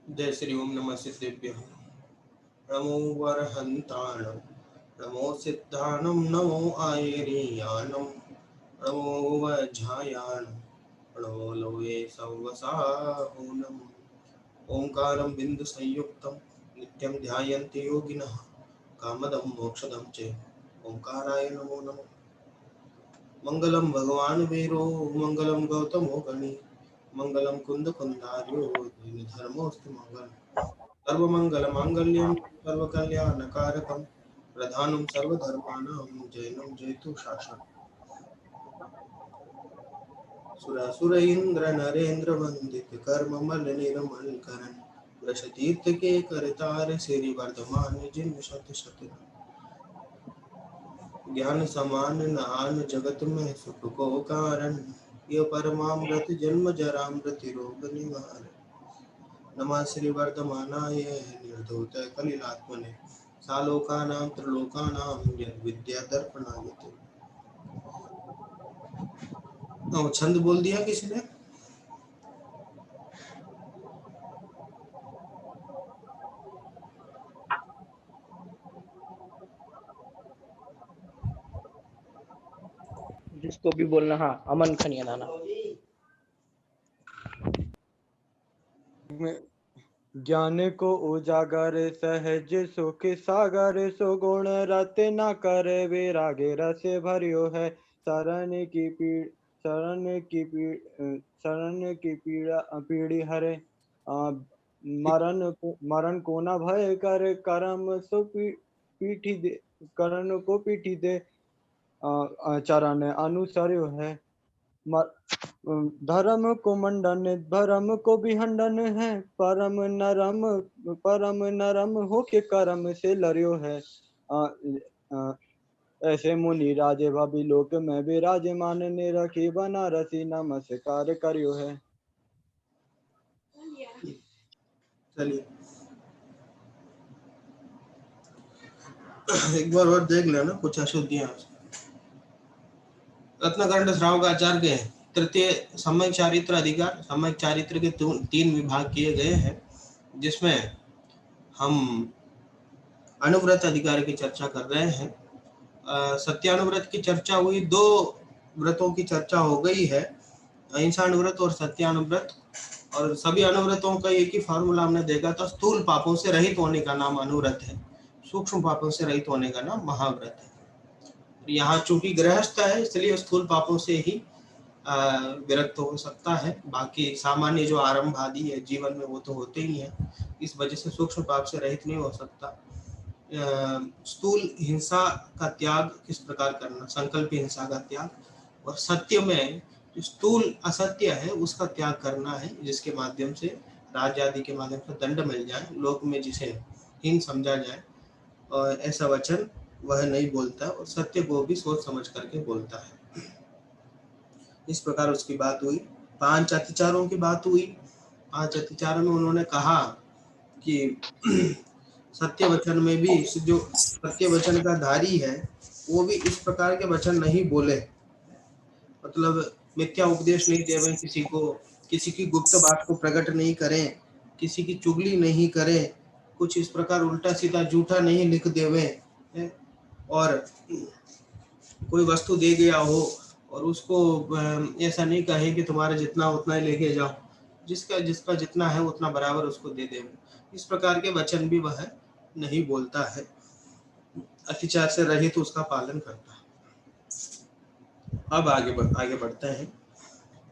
जय श्री ओम नमः सिद्धेभ्यः। नमो वरहन्ताणं, नमो सिद्धाणं, नमो आयर्याणं, नमो वज्रायाणं, नमो लोये सवसाहुनम्। ओंकारं बिन्दुसंयुक्तं नित्यं ध्यायन्ति योगिनः, कामदं मोक्षदं च ओंकाराय नमो नमः। मंगलम भगवान वीरो मंगलम गौतमो गणि, मंगलम कुंद कुंदार्यो धर्मोस्तु मंगल। सर्वमंगल मांगल्यं सर्वकल्याणकारकं, प्रधानं सर्वधर्माणां जैनं जयतु शासनं। सुरसुर इंद्र नरेंद्र वंदित कर्ममल निर्मल करण, वृषतीर्थ के करतार श्री वर्धमान जिन शत शत। ज्ञान समान नान जगत में सुख को कारण, ये परमामृत जन्म जरा मृत्यु रोग निवारण। नमः श्री वर्धमानाय निर्धूत कलिलात्मने, सालोकानां त्रिलोकानां यद्विद्या दर्पणाय। छंद बोल दिया किसी ने? जिसको भी बोलना। हाँ, अमन खनिया नाना। ज्ञान को उजागर सहज सुख सागर, सुगुण रति न करे विरागे रस भरियो है। शरण की पीड़ा पीड़ी हरे, मरण को न भय कर करम सो पीठी दे, करण को पीठी दे चरण अनुसर्यो है। धर्म को मंडन भरम को विहंडन है, परम नरम हो के कर्म से लड़ियो है। ऐसे मुनि राजे भाभी लोक में विराजमान ने रखी बनारसी नमस्कार करियो है। चलिए एक बार और देख लेना कुछ अशुद्धियां। रत्नखंड श्रावक आचार्य के तृतीय सम्यक चारित्र अधिकार, सम्यक चारित्र के तीन विभाग किए गए हैं, जिसमें हम अनुव्रत अधिकार की चर्चा कर रहे हैं। सत्यानुव्रत की चर्चा हुई, दो व्रतों की चर्चा हो गई है, अहिंसानुव्रत और सत्यानुव्रत। और सभी अनुव्रतों का एक ही फॉर्मूला हमने देखा था, स्थूल पापों से रहित होने का नाम अनुव्रत है, सूक्ष्म पापों से रहित होने का नाम महाव्रत है। यहाँ चूंकि गृहस्थ है इसलिए स्थूल पापों से ही विरक्त हो सकता है, बाकी सामान्य जो आरंभ आदि है जीवन में वो तो होते ही है, इस वजह से सूक्ष्म पाप से रहित नहीं हो सकता। स्थूल हिंसा का त्याग किस प्रकार करना, संकल्प हिंसा का त्याग, और सत्य में जो स्थूल असत्य है उसका त्याग करना है, जिसके माध्यम से राज्य आदि के माध्यम से दंड मिल जाए, लोक में जिसे हीन समझा जाए, और ऐसा वचन वह नहीं बोलता और सत्य को भी सोच समझ करके बोलता है। इस प्रकार उसकी बात हुई। पांच अतिचारों की बात हुई। पांच अतिचारों में उन्होंने कहा कि सत्य वचन में भी जो सत्य वचन का धारी है वो भी इस प्रकार के वचन नहीं बोले, मतलब मिथ्या उपदेश नहीं देवे किसी को, किसी की गुप्त बात को प्रकट नहीं करें, किसी की चुगली नहीं करें, कुछ इस प्रकार उल्टा सीधा झूठा नहीं लिख देवे, और कोई वस्तु दे गया हो और उसको ऐसा नहीं कहे कि तुम्हारा जितना उतना ही लेके जाओ, जिसका जितना है उतना बराबर उसको दे दे। इस प्रकार के वचन भी वह नहीं बोलता है, अतिचार से रहित उसका पालन करता है। अब आगे बढ़ते हैं।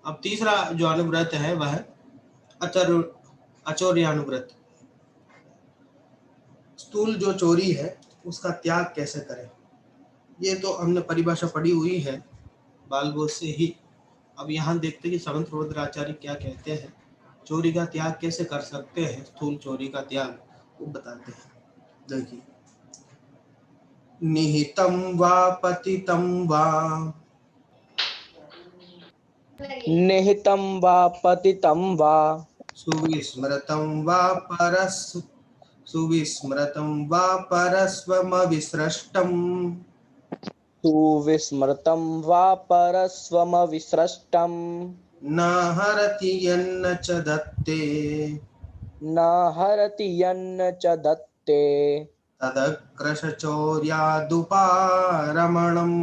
अब तीसरा जो अनुव्रत है वह अचौर्यानुव्रत। स्थूल जो चोरी है उसका त्याग कैसे करें, ये तो हमने परिभाषा पढ़ी हुई है बाल बोध से ही। अब यहाँ देखते हैं कि समंत रुद्राचार्य क्या कहते हैं, चोरी का त्याग कैसे कर सकते हैं, स्थूल चोरी का त्याग वो बताते हैं। देखिए, निहितम वा पतितम वा, निहितं वा पतितं वा, सुविस्मृतं वा परस्वमविसृष्टम्, सुविस्मृतं वा परस्वमविसृष्टम्, न हरति यन्न च दत्ते, न हरति यन्न च दत्ते तदकृशचौर्यादुपारमणम्।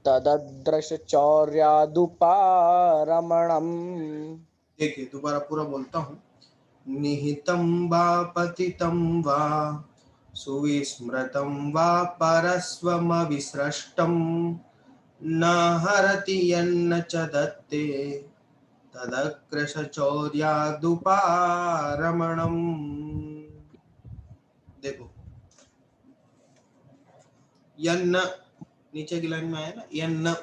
तददृशचौर्यादुपारमणम्। देखिए दोबारा पूरा बोलता हूँ। निहितं वा पतितं वा सुविस्मृतं वा परस्वमविसृष्टं न हरति यन्न च दत्ते तदकृशचौर्यादुपारमणम्। देखो यन्न नीचे की लाइन में आया ना, यन्न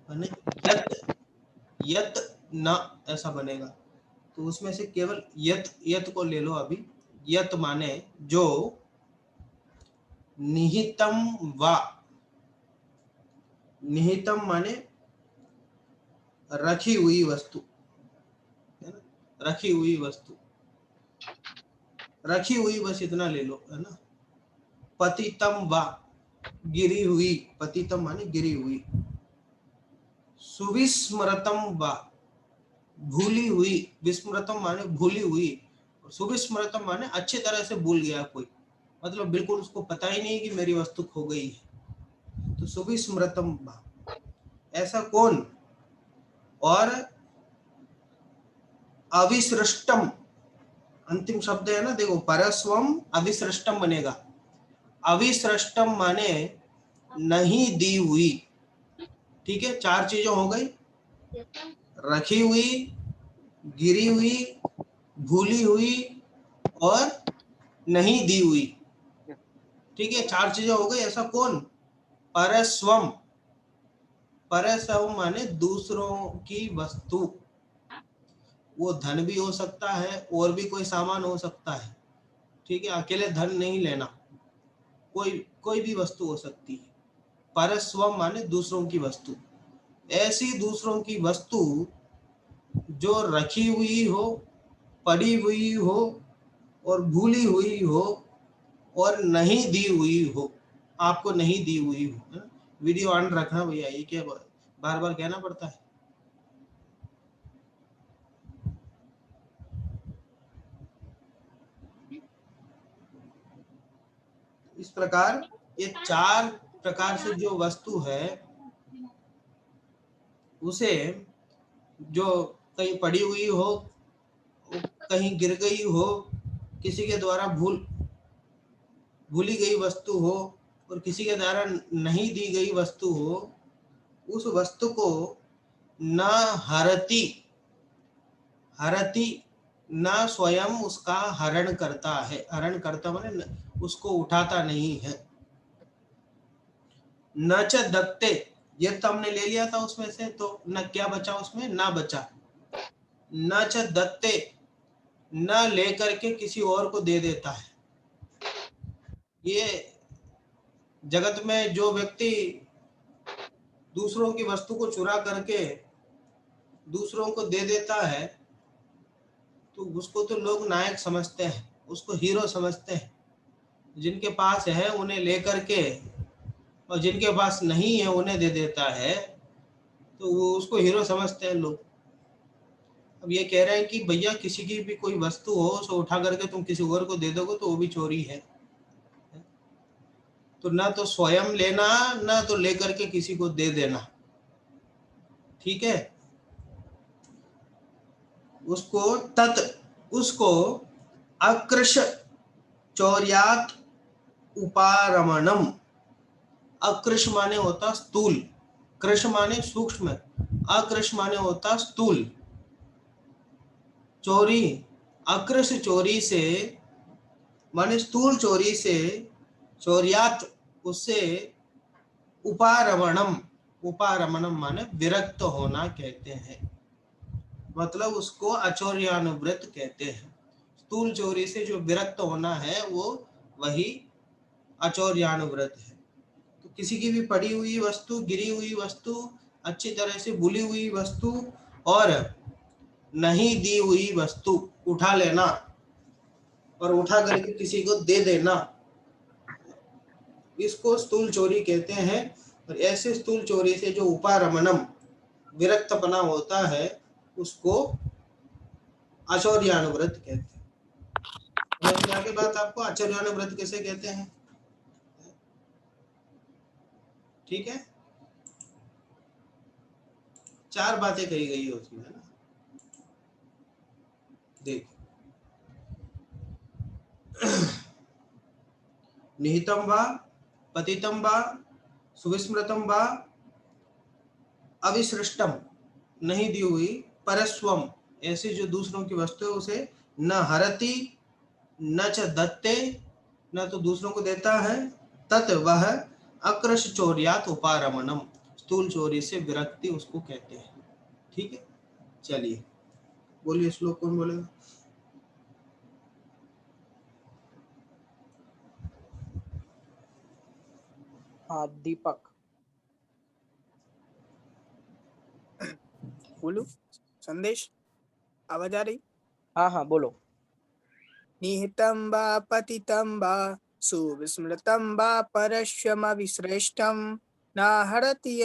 माने यत, यत न ऐसा बनेगा। तो उसमें से केवल यत यत को ले लो अभी। यत माने जो, निहितम वा, निहितम माने रखी हुई वस्तु, है ना, रखी हुई वस्तु, रखी हुई बस इतना ले लो, है ना। पतितम वा गिरी हुई, पतितम माने गिरी हुई। सुविस्मृतम वा भूली हुई, विस्मृतम माने भूली हुई, और सुविस्मृतम माने अच्छी तरह से भूल गया कोई, मतलब बिल्कुल उसको पता ही नहीं कि मेरी वस्तु खो गई है। तो सुविस्मृतम वा, ऐसा कौन। और अविसृष्टम अंतिम शब्द है ना, देखो परस्वम अविसृष्टम बनेगा। अविसृष्टम माने नहीं दी हुई। ठीक है, चार चीजें हो गई, रखी हुई, गिरी हुई, भूली हुई और नहीं दी हुई। ठीक है, चार चीजें हो गई। ऐसा कौन, परस्वम, परस्वम माने दूसरों की वस्तु। वो धन भी हो सकता है और भी कोई सामान हो सकता है। ठीक है, अकेले धन नहीं लेना, कोई भी वस्तु हो सकती है। परस्वम माने दूसरों की वस्तु। ऐसी दूसरों की वस्तु जो रखी हुई हो, पड़ी हुई हो और भूली हुई हो और नहीं दी हुई हो, आपको नहीं दी हुई हो। वीडियो ऑन रखना भैया, ये क्या बार बार कहना पड़ता है। इस प्रकार ये चार प्रकार से जो वस्तु है, उसे जो कहीं पड़ी हुई हो, कहीं गिर गई हो, किसी के द्वारा भूली गई वस्तु हो और किसी के द्वारा नहीं दी गई वस्तु हो, उस वस्तु को न हरति, हरति न स्वयं उसका हरण करता है। हरण करता माने उसको उठाता नहीं है। न च दत्ते, ये तो हमने ले लिया था उसमें से, तो न क्या बचा उसमें, ना बचा। न च दत्ते, न लेकर के किसी और को दे देता है। ये जगत में जो व्यक्ति दूसरों की वस्तु को चुरा करके दूसरों को दे देता है, तो उसको तो लोग नायक समझते हैं, उसको हीरो समझते हैं। जिनके पास है उन्हें लेकर के, और जिनके पास नहीं है उन्हें दे देता है, तो वो उसको हीरो समझते हैं लोग। अब ये कह रहे हैं कि भैया किसी की भी कोई वस्तु हो, उसे उठा करके तुम किसी और को दे दोगे तो वो भी चोरी है। तो ना तो स्वयं लेना, ना तो लेकर के किसी को दे देना। ठीक है, उसको अकृश चौर्यात उपारमणम। अकृश माने होता स्थूल, कृश माने सूक्ष्म, अकृश माने होता स्थूल। चोरी, अकृश चोरी से माने स्थूल चोरी से, चौर्यात उससे, उपारमणम, उपारमणम माने विरक्त होना कहते हैं, मतलब उसको अचौर्यानुव्रत कहते हैं। स्थूल चोरी से जो विरक्त होना है वो वही अचौर्यानुव्रत है। तो किसी की भी पड़ी हुई वस्तु, गिरी हुई वस्तु, अच्छी तरह से भूली हुई वस्तु और नहीं दी हुई वस्तु उठा लेना और उठा करके किसी को दे देना, इसको स्थूल चोरी कहते हैं। और ऐसे स्थूल चोरी से जो उपारमणम विरक्तपना होता है, उसको आचौर्यानुव्रत कहते हैं। समझ में आगे बात आपको, आचौर्यानुव्रत कैसे कहते हैं? ठीक है, 4 बातें कही गई है उसमें, है ना। देखो, निहितम वा पतितम वा सुविस्मृतम वा अविसृष्टम, नहीं दी हुई, परस्वम, ऐसे जो दूसरों की वस्तु है उसे न हरति न च दत्ते, न तो दूसरों को देता है, तत् वह अकृश चौर्यात उपारमणम, स्थूल चोरी से विरक्ति उसको कहते हैं। ठीक है, चलिए बोलिए, श्लोक कौन बोलेगा? हाँ दीपक। बोलू संदेश, आवाज आ रही? हाँ हाँ बोलो। निहितं वा पतितं वा सुविस्मृतं वा परश्वमविश्रेष्टं न हरति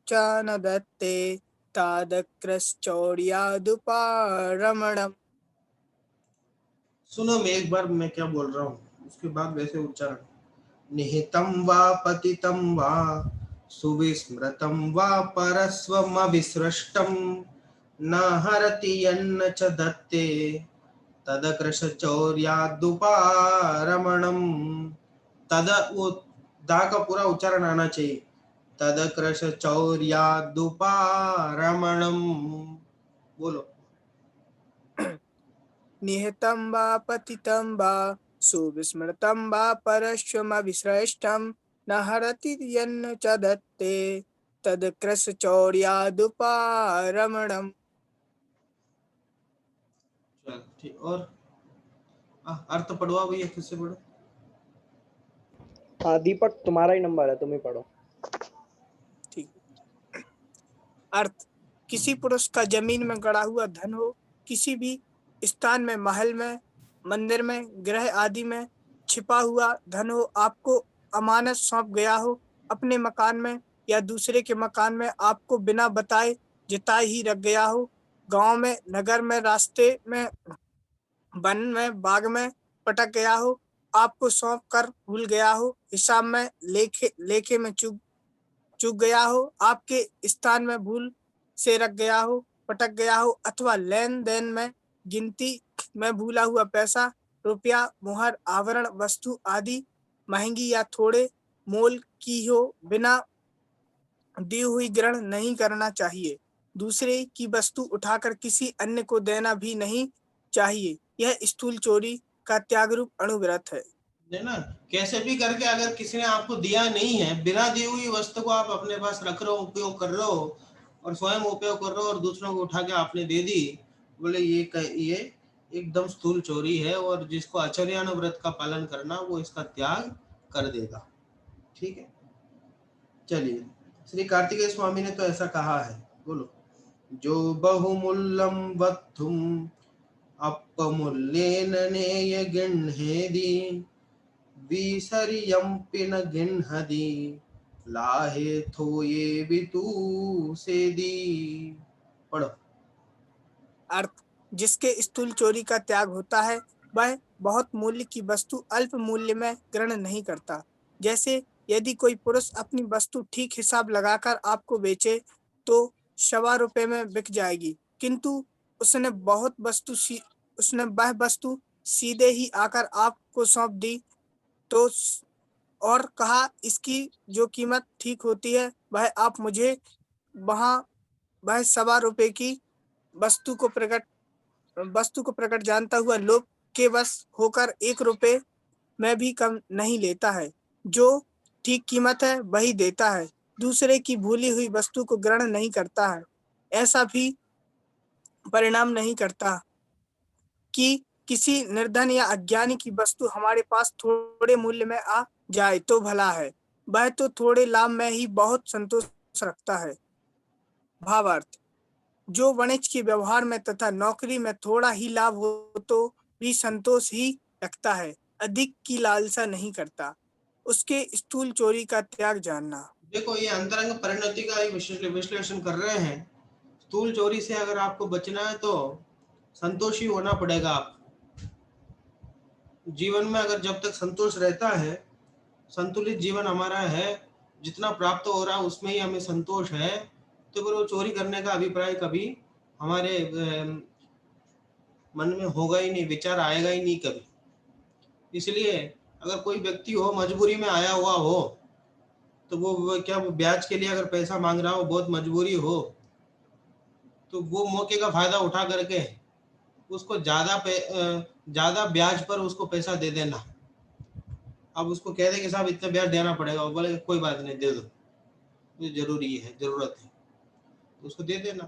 च न दत्ते तादक्रश्चौर्यादुपारमणम्। सुनो, मैं एक बार मैं क्या बोल रहा हूँ, उसके बाद वैसे उच्चारण। निहितं वा पतितं वा सुविस्मृतं वा परस्वमविसृष्टं न हरति यन्न च दत्ते तदकृशचौर्यादुपारमणम्। तद, वो दा का पूरा उच्चारण आना चाहिए, तदकृशचौर्यादुपारमणम्। बोलो। निहितं वा पतितं वा सुविस्मृतं वा परश्वमविश्रेष्टं न हरति यन्न च दत्ते तदक्रश्चौर्यादुपारमणम्। चल ठीक, और अर्थ पढ़वा भैया, किससे पढ़ो? हाँ दीपक, तुम्हारा ही नंबर है, तुम ही पढ़ो। ठीक। अर्थ, किसी पुरुष का जमीन में गड़ा हुआ धन हो, किसी भी स्थान में, महल में, मंदिर में, गृह आदि में छिपा हुआ धन हो, आपको अमानत सौंप गया हो, अपने मकान में या दूसरे के मकान में आपको बिना बताए जिताए ही रख गया हो, गांव में, नगर में, रास्ते में, वन में, बाग में पटक गया हो, आपको सौंप कर भूल गया हो, हिसाब में, लेखे में चूक गया हो, आपके स्थान में भूल से रख गया हो, पटक गया हो, अथवा लेन देन में, गिनती में भूला हुआ पैसा, रुपया, मुहर, आभरण, वस्तु आदि महंगी या थोड़े मोल की हो, बिना दी हुई ग्रहण नहीं करना चाहिए। दूसरे की वस्तु उठाकर किसी अन्य को देना भी नहीं चाहिए। यह स्थूल चोरी का त्याग रूप अणुव्रत है। ना, कैसे भी करके अगर किसी ने आपको दिया नहीं है, बिना दी हुई वस्तु को आप अपने पास रख रहे हो, उपयोग कर रहे हो और स्वयं उपयोग कर रहे हो और दूसरों को उठा के आपने दे दी, बोले ये एकदम स्थूल चोरी है, और जिसको आचर्यानुव्रत का पालन करना वो इसका त्याग कर देगा। ठीक है, चलिए, श्री कार्तिकेय स्वामी ने तो ऐसा कहा है, बोलो। जो बहुमूल्यम वत्थुम अपमूल्येन नेय गिण्हेदि विसर्यम्पि न गिन्हदि लाहे थोये वितु सेदी। पढ़ो। अर्थ, जिसके स्थूल चोरी का त्याग होता है वह बहुत मूल्य की वस्तु अल्प मूल्य में ग्रहण नहीं करता। जैसे यदि कोई पुरुष अपनी वस्तु ठीक हिसाब लगाकर आपको बेचे तो 1.25 रुपए में बिक जाएगी, किंतु उसने वह वस्तु सीधे ही आकर आपको सौंप दी तो और कहा इसकी जो कीमत ठीक होती है वह आप मुझे वह 1.25 रुपए की वस्तु को प्रकट जानता हुआ लोभ के वश होकर 1 रुपए में भी कम नहीं लेता है। जो ठीक कीमत है वही देता है, दूसरे की भूली हुई वस्तु को ग्रहण नहीं करता है। ऐसा भी परिणाम नहीं करता कि किसी निर्धन या अज्ञानी की वस्तु हमारे पास थोड़े मूल्य में आ जाए तो भला है, वह तो थोड़े लाभ में ही बहुत संतोष रखता है। भावार्थ, जो वाणिज्य के व्यवहार में तथा नौकरी में थोड़ा ही लाभ हो तो भी संतोष ही रखता है, अधिक की लालसा नहीं करता। उसके स्थूल चोरी का त्याग जानना। देखो, ये अंतरंग परिणति का ही विश्लेषण कर रहे हैं। स्थूल चोरी से अगर आपको बचना है तो संतोषी होना पड़ेगा आपको। जीवन में अगर जब तक संतोष रहता है, संतुलित जीवन हमारा है, जितना प्राप्त हो रहा है उसमें ही हमें संतोष है, तो फिर वो चोरी करने का अभिप्राय कभी हमारे मन में होगा ही नहीं, विचार आएगा ही नहीं कभी। इसलिए अगर कोई व्यक्ति हो, मजबूरी में आया हुआ हो, तो वो क्या वो ब्याज के लिए अगर पैसा मांग रहा हो, बहुत मजबूरी हो, तो वो मौके का फायदा उठा करके उसको ज्यादा ब्याज पर उसको पैसा दे देना। अब उसको कह दे कि साहब इतना ब्याज देना पड़ेगा, वो बोले कोई बात नहीं, दे दो, ये जरूरी है, जरूरत है, तो उसको दे देना।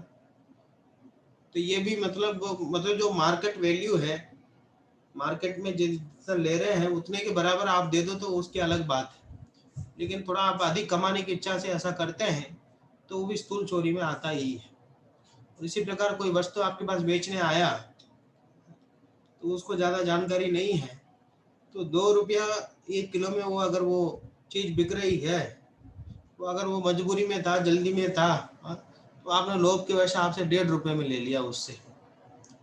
तो ये भी मतलब जो मार्केट वैल्यू है, मार्केट में जितना ले रहे हैं उतने के बराबर आप दे दो तो उसकी अलग बात है। लेकिन थोड़ा आप अधिक कमाने की इच्छा से ऐसा करते हैं तो वो भी स्थूल चोरी में आता ही है। और इसी प्रकार कोई वस्तु आपके पास बेचने आया, तो उसको ज़्यादा जानकारी नहीं है, तो 2 रुपया 1 किलो में वो अगर वो चीज़ बिक रही है, तो अगर वो मजबूरी में था, जल्दी में था, तो आपने लोभ के वजह आपसे 1.5 रुपये में ले लिया उससे,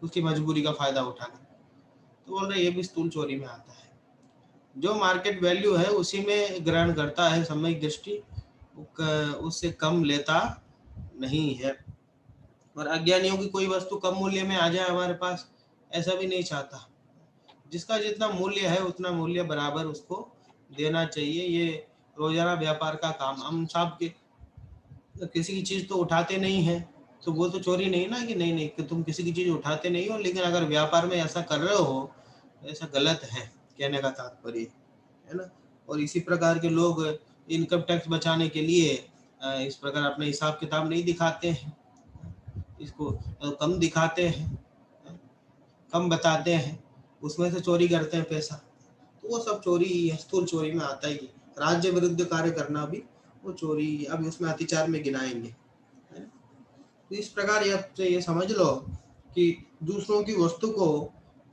उसकी मजबूरी का फायदा उठाकर, तो बोल रहे ये भी स्थूल चोरी में आता है। जो मार्केट वैल्यू है उसी में ग्रहण करता है सामयिक दृष्टि, उससे कम लेता नहीं है। और अज्ञानियों की कोई वस्तु कम मूल्य में आ जाए हमारे पास, ऐसा भी नहीं चाहता। जिसका जितना मूल्य है उतना मूल्य बराबर उसको देना चाहिए। ये रोजाना व्यापार का काम। हम सब के किसी की चीज तो उठाते नहीं है, तो वो तो चोरी नहीं ना, कि नहीं कि तुम किसी की चीज उठाते नहीं हो, लेकिन अगर व्यापार में ऐसा कर रहे हो तो ऐसा गलत है, कहने का तात्पर्य है ना। और इसी प्रकार के लोग इनकम टैक्स बचाने के लिए इस प्रकार अपने हिसाब किताब नहीं दिखाते हैं, इसको कम दिखाते हैं, कम बताते हैं, उसमें से चोरी करते हैं पैसा। तो वो सब चोरी ही है, स्थूल चोरी में आता ही है। राज्य विरुद्ध कार्य करना भी वो चोरी ही है। अब उसमें अतिचार में गिनाएंगे, है ना? तो इस प्रकार ये समझ लो कि दूसरों की वस्तु को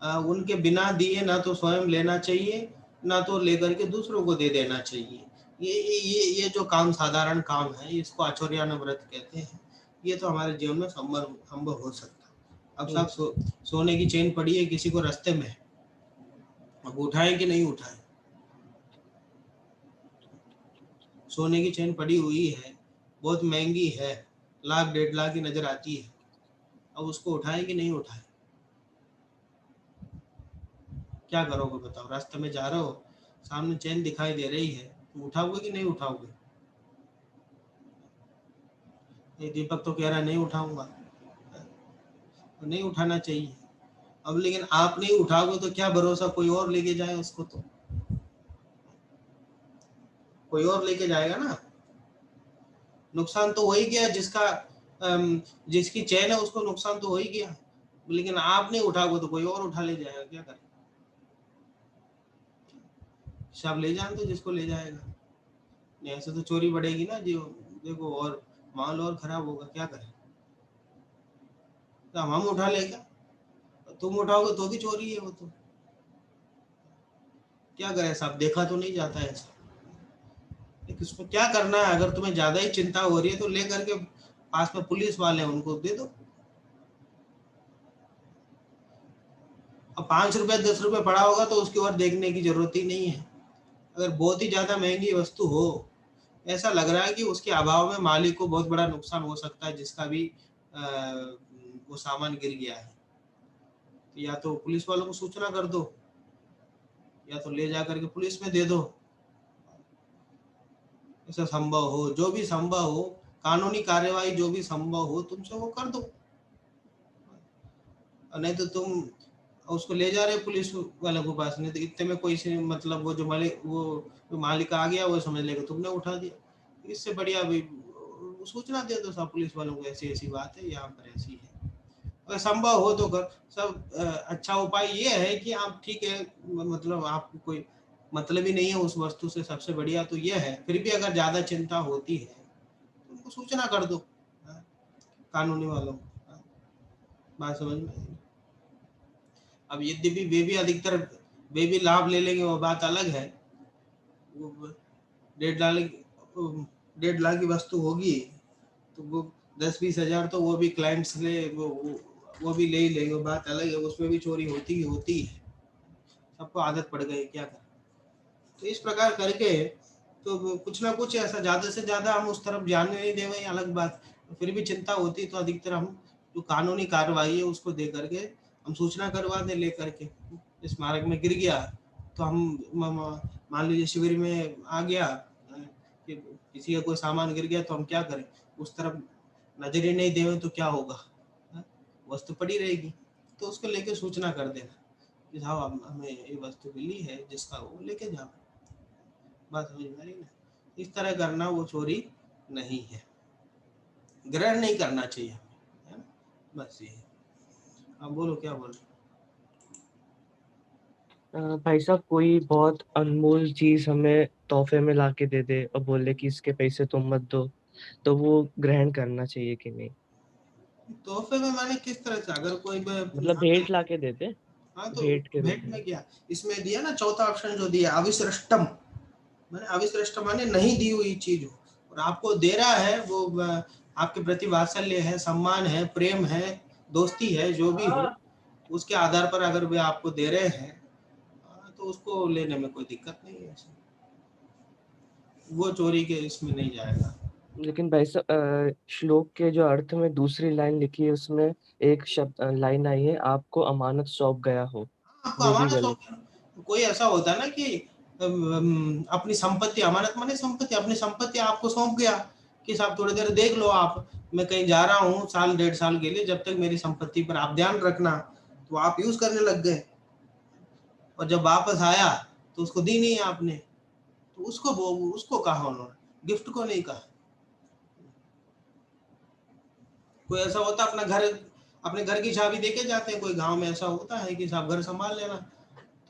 उनके बिना दिए ना तो स्वयं लेना चाहिए, ना तो लेकर के दूसरों को दे देना चाहिए। ये जो काम साधारण काम है, इसको आचर्यान व्रत कहते हैं। ये तो हमारे जीवन में संभव हो सकता है। अब सब सोने की चेन पड़ी है किसी को रास्ते में, अब उठाएं कि नहीं उठाएं? सोने की चेन पड़ी हुई है, बहुत महंगी है, 1 लाख 1.5 लाख की नजर आती है, अब उसको उठाएं कि नहीं उठाएं? क्या करोगे बताओ? रास्ते में जा रहे हो, सामने चेन दिखाई दे रही है, तो उठाओगे कि नहीं उठाओगे? ये दीपक तो कह रहा है नहीं उठाऊंगा, तो नहीं उठाना चाहिए। अब लेकिन आप नहीं उठाओगे तो क्या भरोसा कोई और लेके जाए उसको, तो कोई और लेके जाएगा ना। नुकसान तो हो ही गया, जिसकी चैन है उसको नुकसान तो हो ही गया, लेकिन आप नहीं उठाओगे तो कोई और उठा ले जाएगा, क्या करें? सब ले जान तो जिसको ले जाएगा, नहीं ऐसे तो चोरी बढ़ेगी ना जी, देखो, और माल और खराब होगा, क्या करें? तो हम उठा लेगा, तुम उठाओगे तो भी चोरी है वो, तो क्या करें साहब, देखा तो नहीं जाता है ऐसा। इसको क्या करना है? अगर तुम्हें ज्यादा ही चिंता हो रही है तो ले करके पास में पुलिस वाले हैं उनको दे दो। अब 5 रुपए 10 रुपए पड़ा होगा तो उसकी ओर देखने की जरूरत ही नहीं है। अगर बहुत ही ज्यादा महंगी वस्तु हो, ऐसा लग रहा है कि उसके अभाव में मालिक को बहुत बड़ा नुकसान हो सकता है, जिसका भी वो सामान गिर गया है, तो या तो पुलिस वालों को सूचना कर दो, या तो ले जा करके पुलिस में दे दो। ऐसा संभव हो, जो भी संभव हो, कानूनी कार्यवाही जो भी संभव हो तुमसे वो कर दो। और नहीं तो तुम उसको ले जा रहे पुलिस वालों के पास, नहीं तो इतने में कोई से मतलब वो जो मालिक आ गया वो समझ लेगा तुमने उठा दिया। इससे बढ़िया भी सूचना दे दो सब पुलिस वालों को, ऐसी ऐसी बात है, यहाँ पर ऐसी है। अगर संभव हो तो कर सब। अच्छा उपाय ये है कि आप ठीक है, मतलब आपको कोई मतलब ही नहीं है उस वस्तु से, सबसे बढ़िया तो ये है। फिर भी अगर ज्यादा चिंता होती है तो उनको सूचना कर दो, कानूनी वालों को। बात समझ में आई? अब यद्यपि वे भी लाभ ले लेंगे, वो बात अलग है। वो 1.5 लाख की वस्तु होगी, तो वो 10-20 हजार तो वो भी क्लाइंट्स ले वो वो भी ले ही लेंगे, बात अलग है, उसमें भी चोरी होती ही होती है, सबको आदत पड़ गई, क्या करें। तो इस प्रकार करके तो कुछ ना कुछ ऐसा, ज़्यादा से ज़्यादा हम उस तरफ ध्यान नहीं दे रहे, अलग बात, फिर भी चिंता होती तो अधिकतर हम जो कानूनी कार्रवाई है उसको दे करके हम सूचना करवा दें, ले करके इस मार्ग में गिर गया तो हम मान लीजिए शिविर में आ गया कि किसी का कोई सामान गिर गया तो हम क्या करें, उस तरफ नजर ही नहीं दें तो क्या होगा, वस्तु पड़ी रहेगी, तो उसको लेके सूचना कर देना कि साहब हमें ये वस्तु मिली है, जिसका वो लेके जाओ, बात समझ में आ रही ना। इस तरह करना वो चोरी नहीं है, ग्रहण नहीं करना चाहिए हमें, है ना, बस ये। अब बोलो क्या बोल रहे भाई साहब, कोई बहुत अनमोल चीज हमें तोहफे में लाके दे दे और बोले कि इसके पैसे तुम मत दो, तो वो ग्रहण करना चाहिए कि नहीं? तोहफे में माने किस तरह से, अगर कोई मतलब भेंट लाके दे दे, हाँ तो भेंट के रूप भेंट में। में क्या, इसमें दिया ना चौथा ऑप्शन जो दिया, अविश्रष्टम, मैंने अविश्रष्टम माने नहीं दी हुई चीज हो, और आपको दे रहा है वो आपके प्रति वात्सल्य है, सम्मान है, प्रेम है, दोस्ती है, जो भी हो, उसके आधार पर अगर वे आपको दे रहे हैं तो उसको लेने में कोई दिक्कत नहीं है, वो चोरी के इसमें नहीं जाएगा। लेकिन भाई साहब, श्लोक के जो अर्थ में दूसरी लाइन लिखी है उसमें एक शब्द लाइन आई है, आपको अमानत सौंप गया हो, आपको वो भी अमानत गलत। सौंप, कोई ऐसा होता है ना कि अपनी संपत्ति, अमानत माने संपत्ति, अपनी संपत्ति आपको सौंप गया कि साहब थोड़ी देर देख लो आप, मैं कहीं जा रहा हूँ साल डेढ़ साल के लिए, जब तक मेरी संपत्ति पर आप ध्यान रखना, तो आप यूज करने लग गए, और जब वापस आया तो उसको दी नहीं आपने, तो उसको कहा उन्होंने, गिफ्ट को नहीं कहा। कोई ऐसा होता अपने घर की चाबी देके जाते हैं, कोई गांव में ऐसा होता है कि साहब घर संभाल लेना,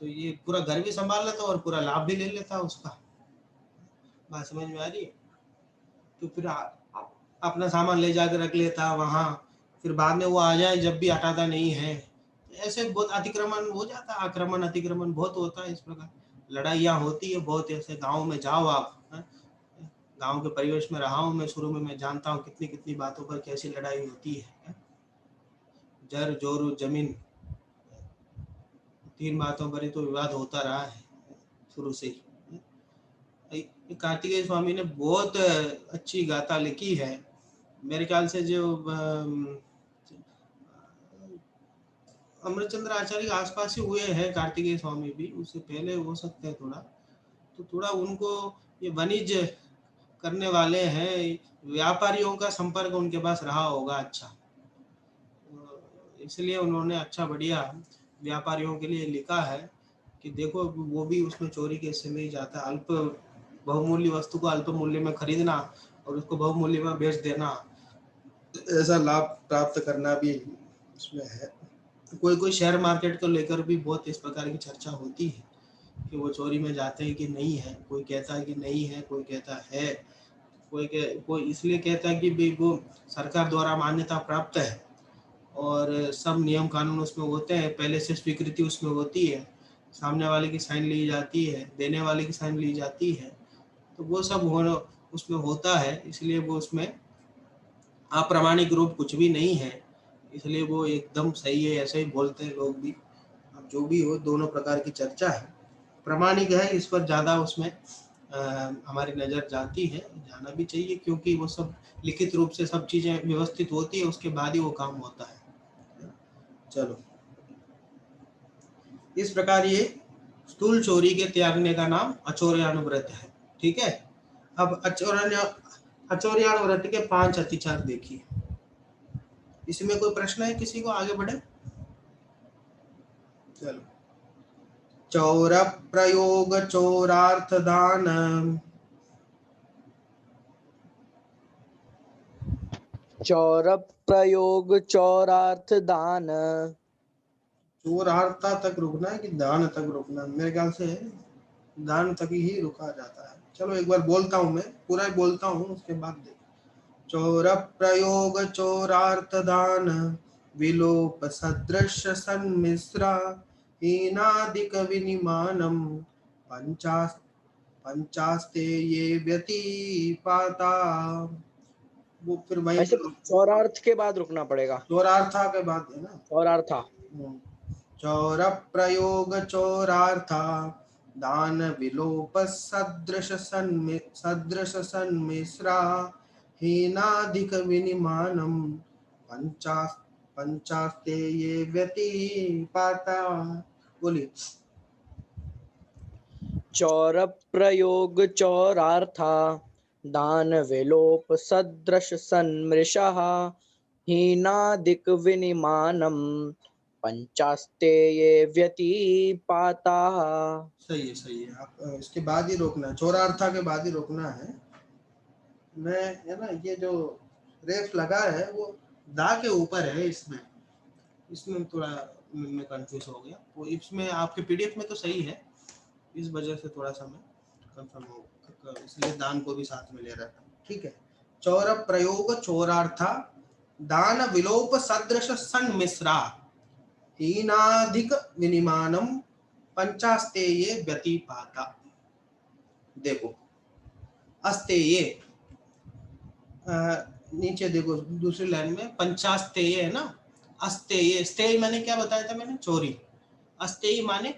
तो ये पूरा घर भी संभाल लेता और पूरा लाभ भी ले लेता उसका, बात समझ में आ रही है। तो फिर अपना सामान ले जाकर रख लेता वहां, फिर बाद में वो आ जाए जब भी हटाता नहीं है, ऐसे बहुत अतिक्रमण हो जाता है, आक्रमण अतिक्रमण बहुत होता है, इस प्रकार लड़ाइयाँ होती है बहुत। ऐसे गाँव में जाओ आप, गांव के परिवेश में रहा हूँ मैं शुरू में, मैं जानता हूँ कितनी कितनी बातों पर कैसी लड़ाई होती है, जर जोरू जमीन, तीन बातों पर ही तो विवाद होता रहा है शुरू से ही। कार्तिकेय स्वामी ने बहुत अच्छी गाथा लिखी है, मेरे ख्याल से जो अमरचंद्र आचार्य के आसपास ही हुए हैं कार्तिकेय स्वामी भी, उससे पहले हो सकते हैं थोड़ा, तो थोड़ा उनको ये वाणिज्य करने वाले हैं, व्यापारियों का संपर्क उनके पास रहा होगा अच्छा, इसलिए उन्होंने अच्छा बढ़िया व्यापारियों के लिए लिखा है कि देखो वो भी उसमें चोरी के हिस्से में ही जाता है, अल्प बहुमूल्य वस्तु को अल्प मूल्य में खरीदना और उसको बहुमूल्य में बेच देना, ऐसा लाभ प्राप्त करना भी इसमें है। कोई कोई शेयर मार्केट को लेकर भी बहुत इस प्रकार की चर्चा होती है कि वो चोरी में जाते हैं कि नहीं है, कोई कहता है कि नहीं है, कोई कहता है, कोई इसलिए कहता है कि भाई वो सरकार द्वारा मान्यता प्राप्त है और सब नियम कानून उसमें होते हैं, पहले से स्वीकृति उसमें होती है, सामने वाले की साइन ली जाती है, देने वाले की साइन ली जाती है, तो वो सब होना उसमें होता है, इसलिए वो उसमें अप्रामाणिक रूप कुछ भी नहीं है, इसलिए वो एकदम सही है, ऐसे ही बोलते हैं लोग भी। अब जो भी हो, दोनों प्रकार की चर्चा है, प्रामाणिक है इस पर ज़्यादा उसमें हमारी नज़र जाती है, जाना भी चाहिए, क्योंकि वो सब लिखित रूप से सब चीज़ें व्यवस्थित होती है, उसके बाद ही वो काम होता है। चलो, इस प्रकार ये स्थूल चोरी के त्यागने का नाम अचौर्यानुव्रत है, ठीक है। अब अचौर्यानुव्रत के 5 अतिचार देखिए, इसमें कोई प्रश्न है किसी को, आगे बढ़े। चलो, चौर प्रयोग चौरार्थ दान, चौर प्रयोग चौरार्थ दान, चौरार्था तक रुकना है कि दान तक रुकना, मेरे ख्याल से दान तक ही रुका जाता है। चलो एक बार बोलता हूँ, मैं पूरा ही बोलता हूँ, उसके बाद देख। चौर प्रयोग चौरार्थ दान, विलोप सदृश सन्मिश्रा, हीनादिक विनिमानम, पंचास्ते ये व्यतिपाता, वो फिर वही ऐसे चौरार्थ के बाद रुकना पड़ेगा। चौरार्था के बाद है ना। चौरार्था। चौर प्रयोग चौरार्था दान विलोप सदृश सन्मिश्रा हीनाधिक विनिमानम पंचास्ते ये व्यतिपाता। बोलिए। चौर प्रयोग चौरार्था दान विलोप सदृश सन्मृषः हीनादिक विनिमानम पंचास्ते ये व्यतिपाता। सही है, सही है। आप इसके बाद ही रोकना है, चौरार्था के बाद ही रोकना है। मैं है ना, ये जो रेफ लगा है वो दा के ऊपर है। इसमें थोड़ा मैं कंफ्यूज हो गया। वो इसमें आपके पीडीएफ में तो सही है, इस वजह से थोड़ा सा मैं कंफर्म हो, इसलिए दान को भी साथ में ले रहा था। ठीक है। चौर प्रयोग चौरार्था दान विलोप सदृश सन्मिश्रा हीनाधिक विनिमानम पंचास्तेये व्यतिपाता। देखो अस्तेये, नीचे देखो दूसरी लाइन में पंचास्तेय है ना। अस्तेय, स्तेय माने क्या बताया था मैंने? चोरी। अस्तेय माने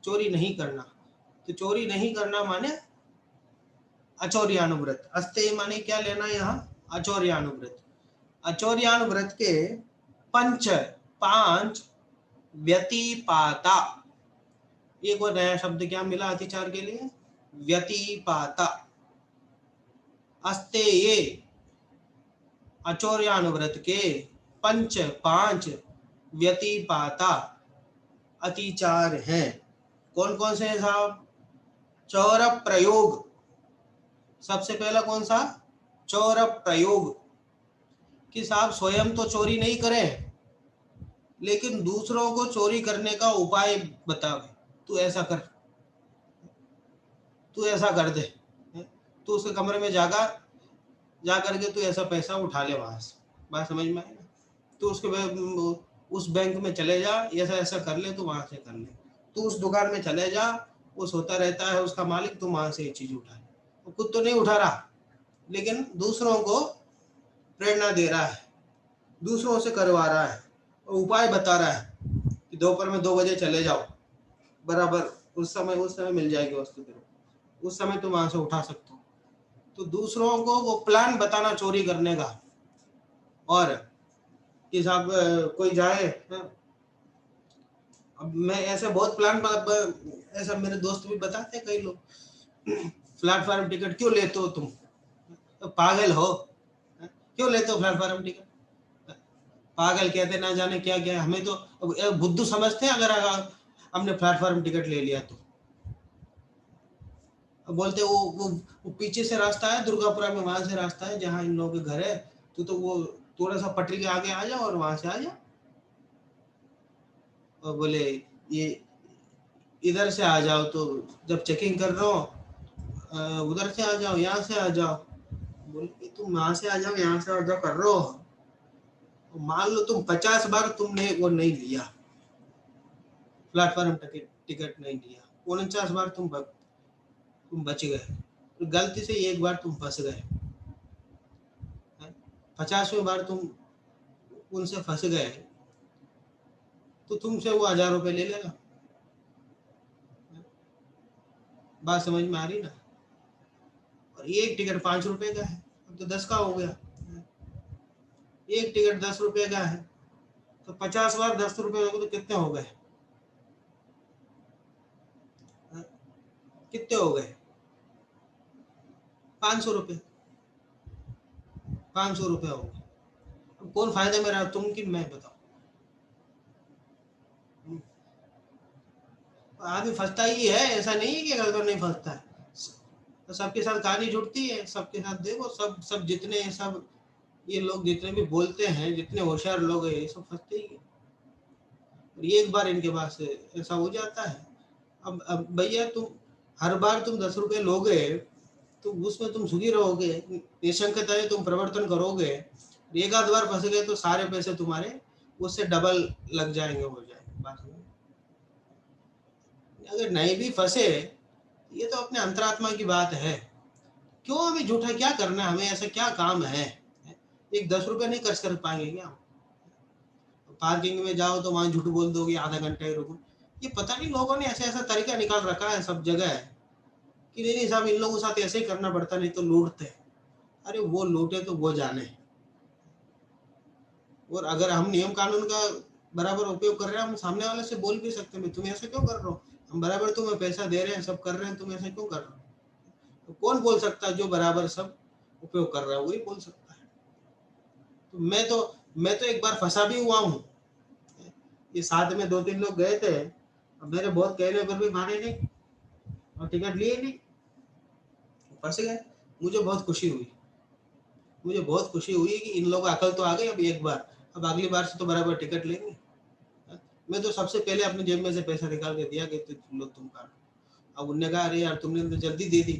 चोरी नहीं करना, तो चोरी नहीं करना माने अचौर्यानुव्रत। अस्तेय माने क्या लेना यहाँ? अचौर्यानुव्रत। अचौर्यानुव्रत के पांच व्यतिपाता। एक और नया शब्द क्या मिला अतिचार के लिए? व्यतिपाता। अस्तेये अचौर्यानुव्रत के पांच व्यतिपाता अतिचार हैं। कौन कौन से हैं साहब? चौर प्रयोग, सबसे पहला कौन सा? चौर प्रयोग, कि साहब स्वयं तो चोरी नहीं करें, लेकिन दूसरों को चोरी करने का उपाय बतावे। तू ऐसा कर, तू ऐसा कर दे, तू उसके कमरे में जा करके तू ऐसा पैसा उठा ले वहां से। बात समझ में आई ना? तू उस बैंक में चले जा, ऐसा ऐसा कर ले, तू वहां से कर ले। तू उस दुकान में चले जा, उस होता रहता है उसका मालिक, तू वहां से ये चीज उठा ले। वो खुद तो नहीं उठा रहा, लेकिन दूसरों को प्रेरणा दे रहा है, दूसरों से करवा रहा है, और उपाय बता रहा है कि दोपहर में 2 बजे चले जाओ, बराबर उस समय मिल जाएगी वस्तु, तेरे उस समय तुम वहां से उठा सकते हो। तो दूसरों को वो प्लान बताना चोरी करने का। और कि साहब कोई जाए, अब मैं ऐसे बहुत प्लान, ऐसा मेरे दोस्त भी बताते हैं कई लोग, प्लेटफॉर्म टिकट क्यों लेते हो तुम? तो पागल हो, क्यों लेते हो प्लेटफॉर्म टिकट? पागल कहते ना जाने क्या क्या। हमें तो बुद्धू समझते हैं अगर हमने प्लेटफॉर्म टिकट ले लिया तो। बोलते वो पीछे से रास्ता है, दुर्गापुरा में वहां से रास्ता है जहाँ इन लोगों के घर है, तो वो थोड़ा सा पटरी के आगे आ जाओ और वहां से आ जाओ। और बोले ये इधर से आ जाओ, तो जब चेकिंग कर रहे हो उधर से आ जाओ, यहाँ से आ जाओ। बोले तुम वहां से आ जाओ, यहाँ से आ जाओ कर रहे हो। मान लो तुम 50 बार तुमने वो नहीं लिया, प्लेटफॉर्म टिकट नहीं लिया, 49 बार तुम बच गए, तो गलती से एक बार तुम फंस गए, 50वें बार तुम उनसे फंस गए, तो तुमसे वो 1000 रुपए ले लेगा। बात समझ में आ रही ना? और एक टिकट 5 रुपए का है, अब तो 10 का हो गया। एक टिकट 10 रुपए का है, तो 50 बार 10 रुपए हो, तो कितने हो गए? कितने हो गए? 500 रुपए। 500 रुपए हो गए। अब कौन फायदे में रहा, तुम कि मैं? बताओ। आदमी फंसता ही है, ऐसा नहीं है कि अगर नहीं फंसता है। तो सबके साथ कहानी जुड़ती है, सबके साथ देखो, सब जितने सब ये लोग जितने भी बोलते हैं, जितने होशियार लोग हैं, ये सब फंसते ही है। और एक बार इनके पास ऐसा हो जाता है। अब भैया तुम हर बार तुम 10 रुपए लोगे, तो उसमें तुम सुखी रहोगे, निशंकता है, तुम प्रवर्तन करोगे। एक आध बार फंस गए तो सारे पैसे तुम्हारे उससे डबल लग जाएंगे, हो जाएंगे। बात समझ? अगर नहीं भी फंसे, ये तो अपने अंतरात्मा की बात है। क्यों हमें झूठा क्या करना है? हमें ऐसा क्या काम है? एक 10 रुपए नहीं खर्च कर पाएंगे क्या? पार्किंग में जाओ तो वहां झूठ बोल दोगे, आधा घंटा ही रुको। ये पता नहीं लोगों ने ऐसा ऐसा तरीका निकाल रखा है सब जगह है कि नहीं नहीं साहब इन लोगों के साथ ऐसे ही करना पड़ता, नहीं तो लूटते। अरे वो लूटे तो वो जाने। और अगर हम नियम कानून का बराबर उपयोग कर रहे हैं, हम सामने वाले से बोल भी सकते हैं तुम ऐसा क्यों कर रहे हो, हम बराबर तुम्हें पैसा दे रहे हैं, सब कर रहे हैं, तुम ऐसा क्यों कर रहे हो? तो कौन बोल सकता है? जो बराबर सब उपयोग कर रहा है वही बोल सकता है। तो मैं तो एक बार फंसा भी हुआ हूँ। ये साथ में 2-3 लोग गए थे, अब मेरे बहुत कहने पर भी माने नहीं और टिकट लिए नहीं, फंस गए। मुझे बहुत खुशी हुई, मुझे बहुत खुशी हुई कि इन लोगों को अकल तो आ गई अब एक बार, अब अगली बार से तो बराबर टिकट लेंगे। मैं तो सबसे पहले अपने जेब में से पैसा निकाल के दिया कि लो तुम काटो। अब उनने कहा अरे यार तुमने तो जल्दी दे दी,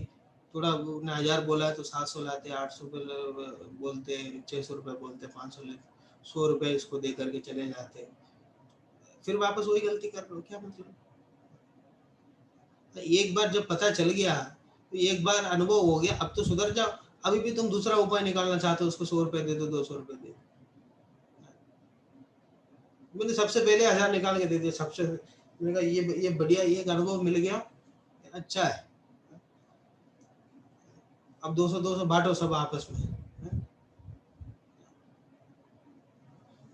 थोड़ा उन्हें 1000 बोला है तो 700 लाते, 800 बोलते, 600 रुपये बोलते, 500 लेते, 100 रुपये इसको दे करके चले जाते, फिर वापस वही गलती कर रहे हो, क्या मतलब? एक बार जब पता चल गया तो एक बार अनुभव हो गया, अब तो सुधर जाओ। अभी भी तुम दूसरा उपाय निकालना चाहते हो, उसको 100 रुपये दे दो, 200 रुपये दे दो। मैंने सबसे पहले 1000 निकाल के दे दिया, सबसे मैंने कहा ये बढ़िया, ये अनुभव मिल गया, अच्छा है। अब 200 बांटो सब आपस में।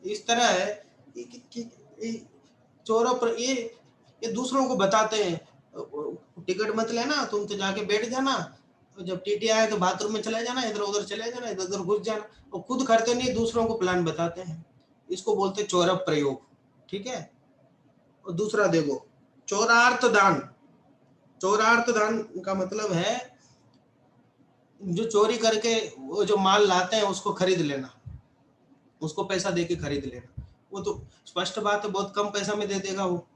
इस तरह है कि चोरों पर ये दूसरों को बताते हैं टिकट मत लेना, तुम तो जाके बैठ जाना, तो जब टीटी आए तो बाथरूम में चले जाना, इधर उधर चले जाना, इधर उधर घुस जाना, और खुद करते नहीं, दूसरों को प्लान बताते हैं। इसको बोलते चोर प्रयोग, ठीक है। और दूसरा देखो, चोरार्थ दान। चोरार्थ दान का मतलब है जो चोरी करके वो जो माल लाते हैं उसको खरीद लेना, उसको पैसा देके खरीद लेना। वो तो स्पष्ट बात है, बहुत कम पैसा में दे देगा वो।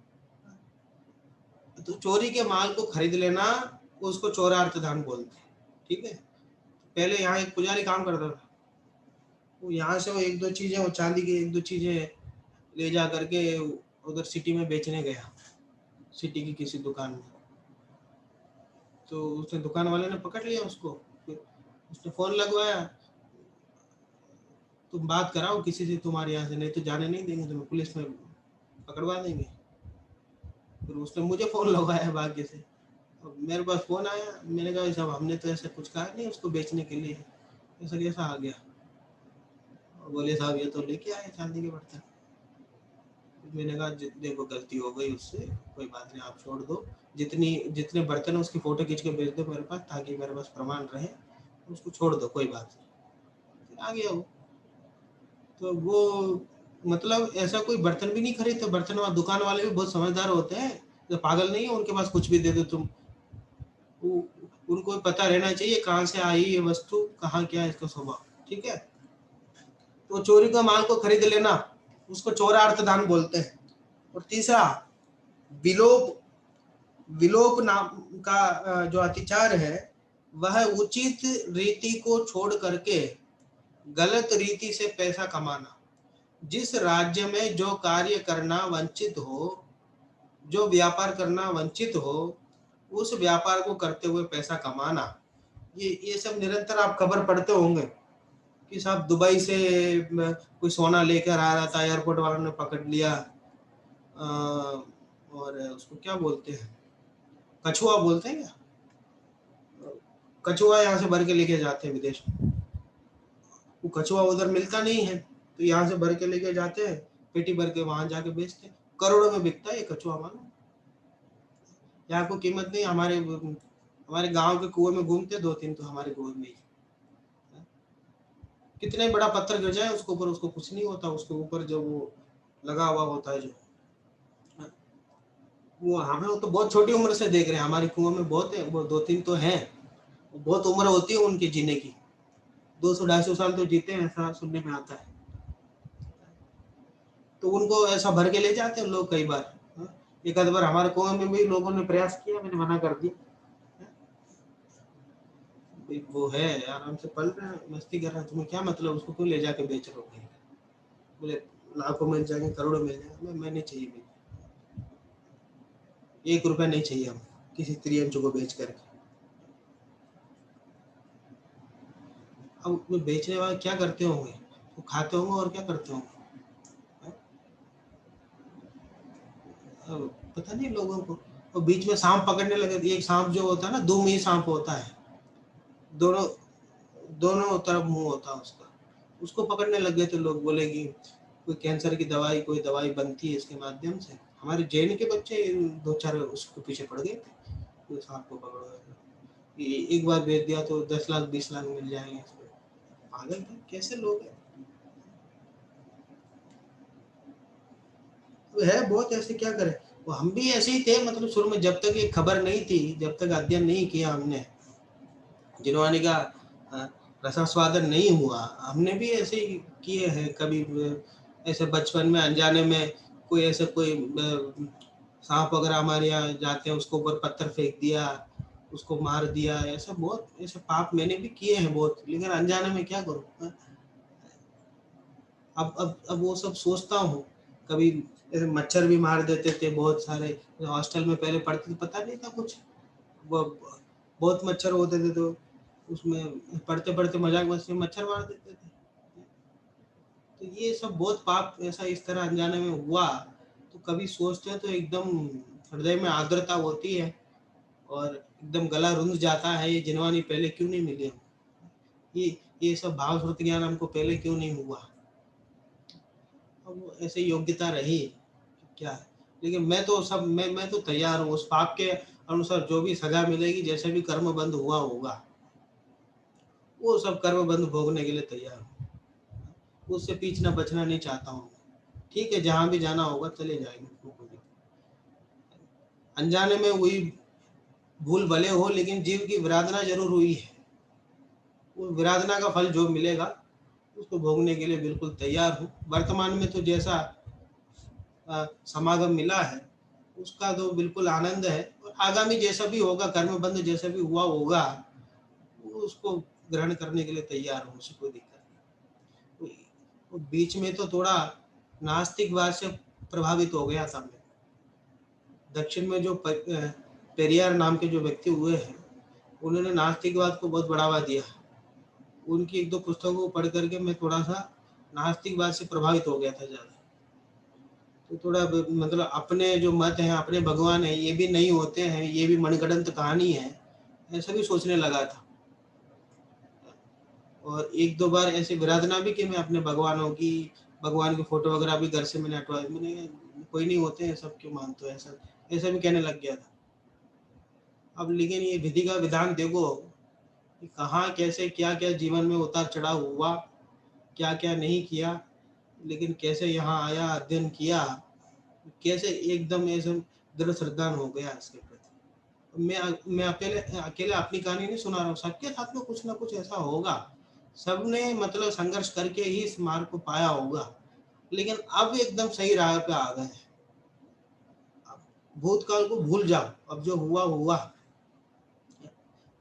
तो चोरी के माल को खरीद लेना, उसको चोरार्थ दान बोलते हैं, ठीक है। पहले यहाँ एक पुजारी काम करता था, वो यहाँ से वो एक दो चीजें, वो चांदी की एक दो चीजें ले जा करके उधर सिटी में बेचने गया, सिटी की किसी दुकान में। तो उसने दुकान वाले ने पकड़ लिया उसको, फिर उसने फोन लगवाया, तुम बात कराओ किसी से तुम्हारे यहाँ से, नहीं तो जाने नहीं देंगे, तुम्हें पुलिस में पकड़वा देंगे। फिर उसने मुझे फोन लगवाया भाग्य से, मेरे पास फोन आया, मैंने कहा साहब हमने तो ऐसा कुछ कहा नहीं उसको बेचने के लिए, ऐसा कैसा आ गया? बोले साहब ये तो लेके आए चांदी के बर्तन। मैंने कहा देखो गलती हो गई उससे, कोई बात नहीं, आप छोड़ दो, जितने बर्तन उसकी फोटो खींच के भेज दो मेरे पास, ताकि मेरे पास प्रमाण रहे, उसको छोड़ दो, कोई बात नहीं। फिर आ गया वो। तो वो मतलब ऐसा कोई बर्तन भी नहीं खरीदते, बर्तन वाले दुकान वाले भी बहुत समझदार होते हैं, जो पागल नहीं है, उनके पास कुछ भी दे दो तुम, उनको पता रहना चाहिए कहाँ से आई ये वस्तु, कहाँ क्या है इसका स्वभाव, ठीक है। तो चोरी का माल को खरीद लेना, उसको चोरार्थ दान बोलते हैं। और तीसरा विलोप, विलोप नाम का जो अतिचार है, वह उचित रीति को छोड़ करके गलत रीति से पैसा कमाना। जिस राज्य में जो कार्य करना वंचित हो, जो व्यापार करना वंचित हो, उस व्यापार को करते हुए पैसा कमाना। ये सब निरंतर आप खबर पढ़ते होंगे कि साहब दुबई से कोई सोना लेकर आ रहा था, एयरपोर्ट वालों ने पकड़ लिया, और उसको क्या बोलते हैं, कछुआ बोलते हैं क्या, कछुआ यहाँ से भर के लेके जाते हैं विदेश में। वो कछुआ उधर मिलता नहीं है, तो यहाँ से भर के लेके जाते हैं, पेटी भर के वहां जाके बेचते हैं, करोड़ों में बिकता है ये कछुआ मानो। यहाँ को कीमत नहीं, हमारे गांव के कुएं में घूमते 2-3 तो हमारे कुएं में ही, कितने बड़ा पत्थर गिर जाए उसके ऊपर उसको कुछ नहीं होता, उसके ऊपर जो वो लगा हुआ होता है, जो वो हमें तो बहुत छोटी उम्र से देख रहे हैं, हमारे कुएं में बहुत है, वो 2-3 तो हैं, बहुत उम्र होती है उनकी जीने की, 200-250 साल तो जीते हैं, ऐसा सुनने में आता है। तो उनको ऐसा भर के ले जाते हैं लोग कई बार। एक आध बार हमारे कुएं में भी लोगों ने प्रयास किया, मैंने मना कर दिया, वो है आराम से पल रहे हैं, मस्ती कर रहे हैं, तुम्हें क्या मतलब, उसको क्यों ले जाके बेच रहे हो? बोले लाखों मिल जाएंगे, करोड़ों मिल जाएंगे, मैं नहीं चाहिए, मुझे 1 रुपया नहीं चाहिए हम किसी त्रियंचु को बेच करके। अब बेचने वाले क्या करते होंगे, तो खाते होंगे और क्या करते होंगे। पता नहीं लोगों को। और बीच में सांप पकड़ने लगे, एक सांप जो होता है ना, दो मुंही सांप होता है, दोनों दोनों तरफ मुंह होता है उसका, उसको पकड़ने लग गए। तो लोग बोले कि कोई कैंसर की दवाई, कोई दवाई बनती है इसके माध्यम से। हमारे जैन के बच्चे 2-4 उसके पीछे पड़ गए थे, कोई सांप को पकड़ो, एक बार बेच दिया तो 10 लाख 20 लाख मिल जाएंगे इसको। पागल थे, कैसे लोग हैं। तो है बहुत ऐसे, क्या करें। वो हम भी ऐसे ही थे, मतलब शुरू में जब तक ये खबर नहीं थी, जब तक अध्ययन नहीं किया हमने, जिनवानी का रसास्वादन नहीं हुआ, हमने भी ऐसे ही किए हैं। कभी ऐसे बचपन में अनजाने में कोई ऐसे कोई सांप वगैरह हमारे यहाँ जाते हैं, उसको ऊपर पत्थर फेंक दिया, उसको मार दिया, ऐसा बहुत ऐसे पाप मैंने भी किए हैं बहुत, लेकिन अनजाने में क्या करूँ। अब वो सब सोचता हूँ। कभी ऐसे मच्छर भी मार देते थे बहुत सारे, हॉस्टल में पहले पढ़ते थे, पता नहीं था कुछ, वो बहुत मच्छर होते थे, तो उसमें पढ़ते पढ़ते मजाक मस्ती में मच्छर मार देते थे। तो ये सब बहुत पाप ऐसा इस तरह अनजाने में हुआ। तो कभी सोचते हैं तो एकदम हृदय में आर्द्रता होती है और एकदम गला रुंध जाता है, ये जिनवानी पहले क्यों नहीं मिली हमको, ये सब भाव श्रुति ज्ञान हमको पहले क्यों नहीं हुआ। अब ऐसे योग्यता रही क्या है। लेकिन मैं तो तैयार हूँ, उस पाप के अनुसार जो भी सजा मिलेगी, जैसे भी कर्म बंद हुआ होगा, वो सब कर्म बंद भोगने के लिए तैयार हूँ। उससे पीछना बचना नहीं चाहता हूँ। ठीक है, जहाँ भी जाना होगा चले जाएंगे। अनजाने में हुई भूल भले हो, लेकिन जीव की विराधना जरूर हुई है। उस विराधना का फल जो मिलेगा उसको भोगने के लिए बिल्कुल तैयार हूँ। वर्तमान में तो जैसा समागम मिला है उसका तो बिल्कुल आनंद है, और आगामी जैसा भी होगा, कर्म बंध जैसा भी हुआ होगा, उसको ग्रहण करने के लिए तैयार हूँ, उससे कोई दिक्कत नहीं। तो बीच में तो थोड़ा नास्तिकवाद से प्रभावित हो गया था मैं। दक्षिण में जो पेरियार नाम के जो व्यक्ति हुए हैं, उन्होंने नास्तिकवाद को बहुत बढ़ावा दिया। उनकी 1-2 पुस्तकों को पढ़ करके मैं थोड़ा सा नास्तिकवाद से प्रभावित हो गया था ज़्यादा। तो थोड़ा मतलब अपने जो मत हैं, अपने भगवान हैं, ये भी नहीं होते हैं, ये भी मनगढ़ंत कहानी है, ऐसा भी सोचने लगा था। और 1-2 बार ऐसे विराधना भी कि मैं अपने भगवान की फोटो वगैरह भी घर से मैंने हटवाई। मैंने कोई नहीं होते हैं, सब क्यों मानते हो, ऐसा भी कहने लग गया था। अब लेकिन ये विधि का विधान देखो कि कहाँ कैसे क्या क्या जीवन में उतार चढ़ाव हुआ, क्या क्या नहीं किया, लेकिन कैसे यहाँ आया, अध्ययन किया, कैसे एकदम ऐसे दृढ़ श्रद्धान हो गया इसके प्रति। मैं अकेले अकेले अपनी कहानी नहीं सुना रहा हूँ, सबके साथ में कुछ ना कुछ ऐसा होगा। सबने मतलब संघर्ष करके ही इस मार्ग को पाया होगा, लेकिन अब एकदम सही राह पे आ गए। भूतकाल को भूल जाओ, अब जो हुआ हुआ।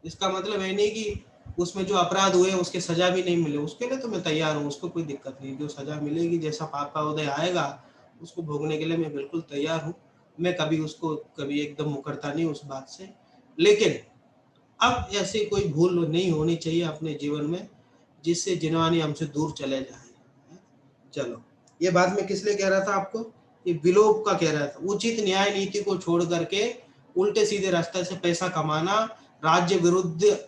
इसका मतलब है नहीं कि उसमें जो अपराध हुए उसके सजा भी नहीं मिले, उसके लिए तो मैं तैयार हूँ, उसको कोई दिक्कत नहीं। जो सजा मिलेगी, जैसा पाप का उदय आएगा, उसको भोगने के लिए मैं बिल्कुल तैयार हूँ। मैं कभी एकदम मुकरता नहीं उस बात से। लेकिन अब ऐसे कोई भूल नहीं होनी चाहिए अपने जीवन में जिससे जिनवानी हमसे दूर चले जाए। चलो, ये बात मैं किस लिए कह रहा था आपको, ये विलोप का कह रहा था। उचित न्याय नीति को छोड़ करके उल्टे सीधे रास्ते से पैसा कमाना, राज्य विरुद्ध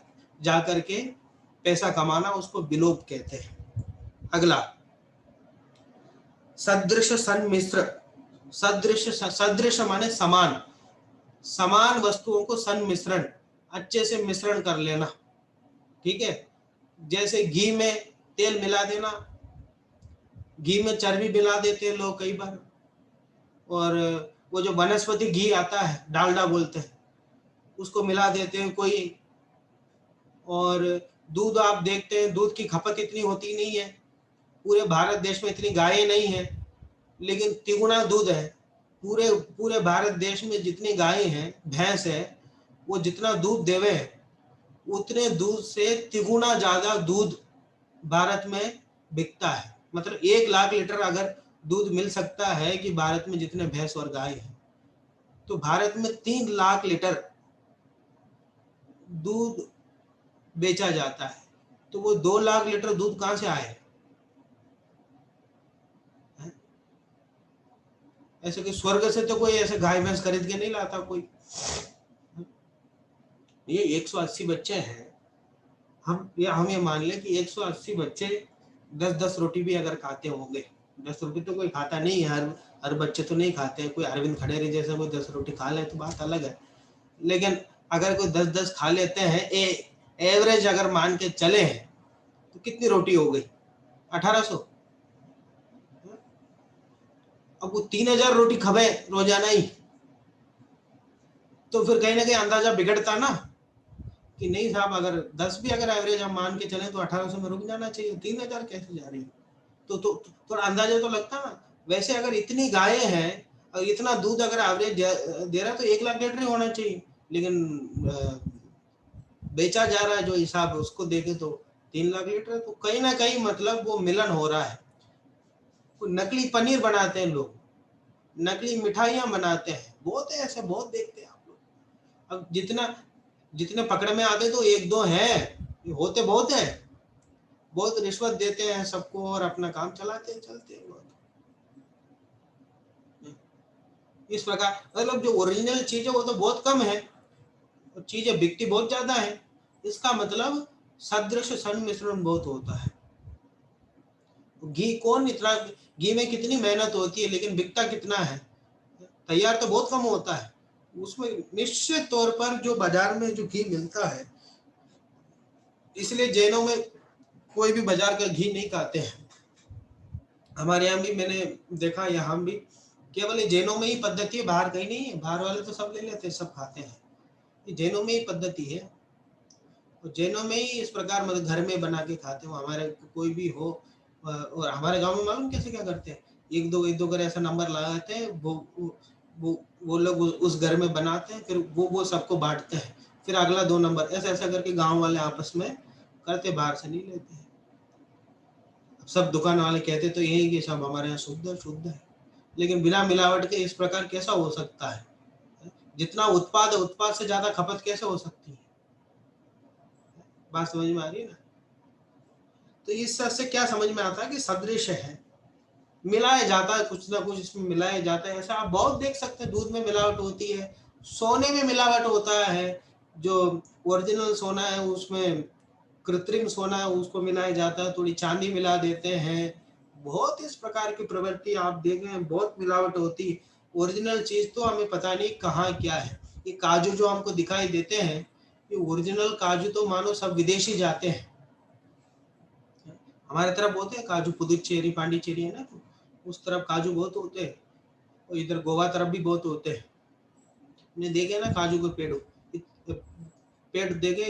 जाकर के पैसा कमाना, उसको विलोप कहते हैं। अगला, सदृश सन्मिश्र। सदृश माने समान, समान वस्तुओं को सन्मिश्रण, अच्छे से मिश्रण कर लेना। ठीक है, जैसे घी में तेल मिला देना, घी में चर्बी मिला देते हैं लोग कई बार, और वो जो वनस्पति घी आता है, डालडा बोलते हैं, उसको मिला देते हैं कोई। और दूध आप देखते हैं, दूध की खपत इतनी होती नहीं है, पूरे भारत देश में इतनी गायें नहीं है, लेकिन तिगुना दूध है। पूरे पूरे भारत देश में जितनी गायें हैं, भैंस है, वो जितना दूध देवे, उतने दूध से तिगुना ज्यादा दूध भारत में बिकता है। मतलब 1 लाख लीटर अगर दूध मिल सकता है कि भारत में जितने भैंस और गाय हैं, तो भारत में 3 लाख लीटर दूध बेचा जाता है। तो वो 2 लाख लीटर दूध कहाँ से आए? ऐसे कि स्वर्ग से तो कोई ऐसे गाय भैंस खरीद के नहीं लाता कोई। ये 180 बच्चे हैं, हम ये मान लें कि 180 बच्चे 10-10 रोटी भी अगर खाते होंगे, 10 रोटी तो कोई खाता नहीं है, हर बच्चे तो नहीं खाते हैं। कोई अरविंद खड़ेरी जैसा कोई 10 रोटी खा ले तो बात अलग है, लेकिन अगर कोई 10-10 खा लेते हैं, एवरेज अगर मान के चले हैं, तो कितनी रोटी हो गई? 1800। अब वो 3000 रोटी खबे रोजाना ही, तो फिर कहीं ना कहीं अंदाजा बिगड़ता ना कि नहीं साहब, अगर 10 भी अगर एवरेज हम मान के चले तो 1800 में रुक जाना चाहिए, 3000 कैसे जा रही है? तो थोड़ा अंदाजा तो लगता ना। वैसे अगर इतनी गायें हैं और इतना दूध अगर एवरेज दे रहा है तो 1 लाख लीटर ही होना चाहिए, लेकिन बेचा जा रहा है जो हिसाब उसको देखे तो 3 लाख लीटर। तो कहीं ना कहीं मतलब वो मिलन हो रहा है। नकली पनीर बनाते हैं लोग, नकली मिठाइयां बनाते हैं, बहुत है ऐसे, बहुत देखते हैं आप लोग। अब जितने पकड़ में आते तो 1-2 हैं, होते बहुत है, बहुत रिश्वत देते हैं सबको और अपना काम चलाते हैं, चलते हैं। इस प्रकार मतलब जो ओरिजिनल चीज है वो तो बहुत कम है, चीजें बिकती बहुत ज्यादा है। इसका मतलब सदृश संमिश्रण बहुत होता है। घी कौन इतना, घी में कितनी मेहनत होती है लेकिन बिकता कितना है? तैयार तो बहुत कम होता है। उसमें निश्चित तौर पर जो बाजार में जो घी मिलता है, इसलिए जैनों में कोई भी बाजार का घी नहीं खाते हैं। हमारे यहाँ भी मैंने देखा, यहाँ भी केवल जैनों में ही पद्धति है, बाहर कहीं नहीं है। बाहर वाले तो सब ले लेते हैं, सब खाते हैं। ये जैनों में ही पद्धति है, तो जैनों में ही इस प्रकार मतलब घर में बना के खाते हो। हमारे कोई भी हो, और हमारे गांव में मालूम कैसे क्या करते हैं, एक दो कर ऐसा नंबर लगाते हैं, वो लोग उस घर में बनाते हैं, फिर वो सबको बांटते हैं, फिर अगला 2 नंबर ऐसा ऐसा करके गांव वाले आपस में करते, बाहर से नहीं लेते हैं। सब दुकान वाले कहते तो यही कि सब हमारे यहाँ शुद्ध है, लेकिन बिना मिलावट के इस प्रकार कैसा हो सकता है? जितना उत्पाद है, उत्पाद से ज्यादा खपत कैसे हो सकती है? बात समझ में आ रही है ना? तो इस से क्या समझ में आता है कि सदृश है, मिलाया जाता है, कुछ ना कुछ इसमें मिलाया जाता है। ऐसा आप बहुत देख सकते हैं, दूध में मिलावट होती है, सोने में मिलावट होता है, जो ओरिजिनल सोना है उसमें कृत्रिम सोना है उसको मिलाया जाता है, थोड़ी चांदी मिला देते हैं। बहुत इस प्रकार की प्रवृत्ति आप देख रहे हैं, बहुत मिलावट होती है। ओरिजिनल चीज तो हमें पता नहीं कहाँ क्या है। ये काजू जो हमको दिखाई देते हैं, ये ओरिजिनल काजू तो मानो सब विदेशी जाते हैं। हमारे तरफ होते हैं काजू, पुदुचेरी पांडिचेरी है ना, उस तरफ काजू बहुत होते हैं, और इधर गोवा तरफ भी बहुत होते हैं। ने देखे ना काजू के पेड़ देखे,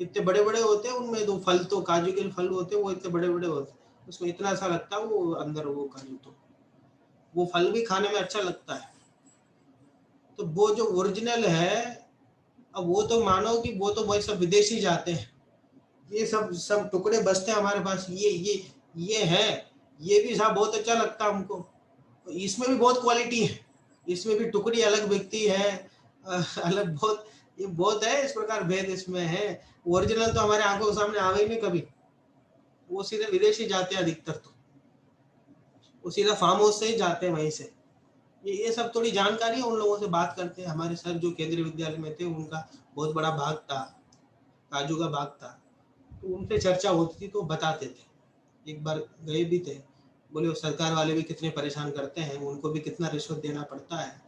इतने बड़े बड़े होते हैं, उनमें तो फल, तो काजू के फल होते हैं वो इतने बड़े बड़े होते हैं, उसमें इतना सा लगता है वो अंदर वो काजू, तो वो फल भी खाने में अच्छा लगता है। तो वो जो ओरिजिनल है, अब वो तो मानो कि वो तो वही सब विदेशी जाते हैं। ये सब टुकड़े बचते हैं हमारे पास, ये है, ये भी साहब बहुत अच्छा लगता है हमको। इसमें भी बहुत क्वालिटी है, इसमें भी टुकड़ी अलग बिकती है, अलग बहुत, ये बहुत है इस प्रकार भेद इसमें है। ओरिजिनल तो हमारे आंखों के सामने आवे ही नहीं कभी, वो सीधे विदेशी जाते हैं अधिकतर, तो वो सीधा फार्म हाउस से ही जाते हैं वहीं से। ये सब थोड़ी जानकारी है, उन लोगों से बात करते हैं। हमारे सर जो केंद्रीय विद्यालय में थे, उनका बहुत बड़ा भाग था, काजू का भाग था, तो उनसे चर्चा होती थी तो बताते थे। एक बार गए भी थे, बोले वो सरकार वाले भी कितने परेशान करते हैं, उनको भी कितना रिश्वत देना पड़ता है,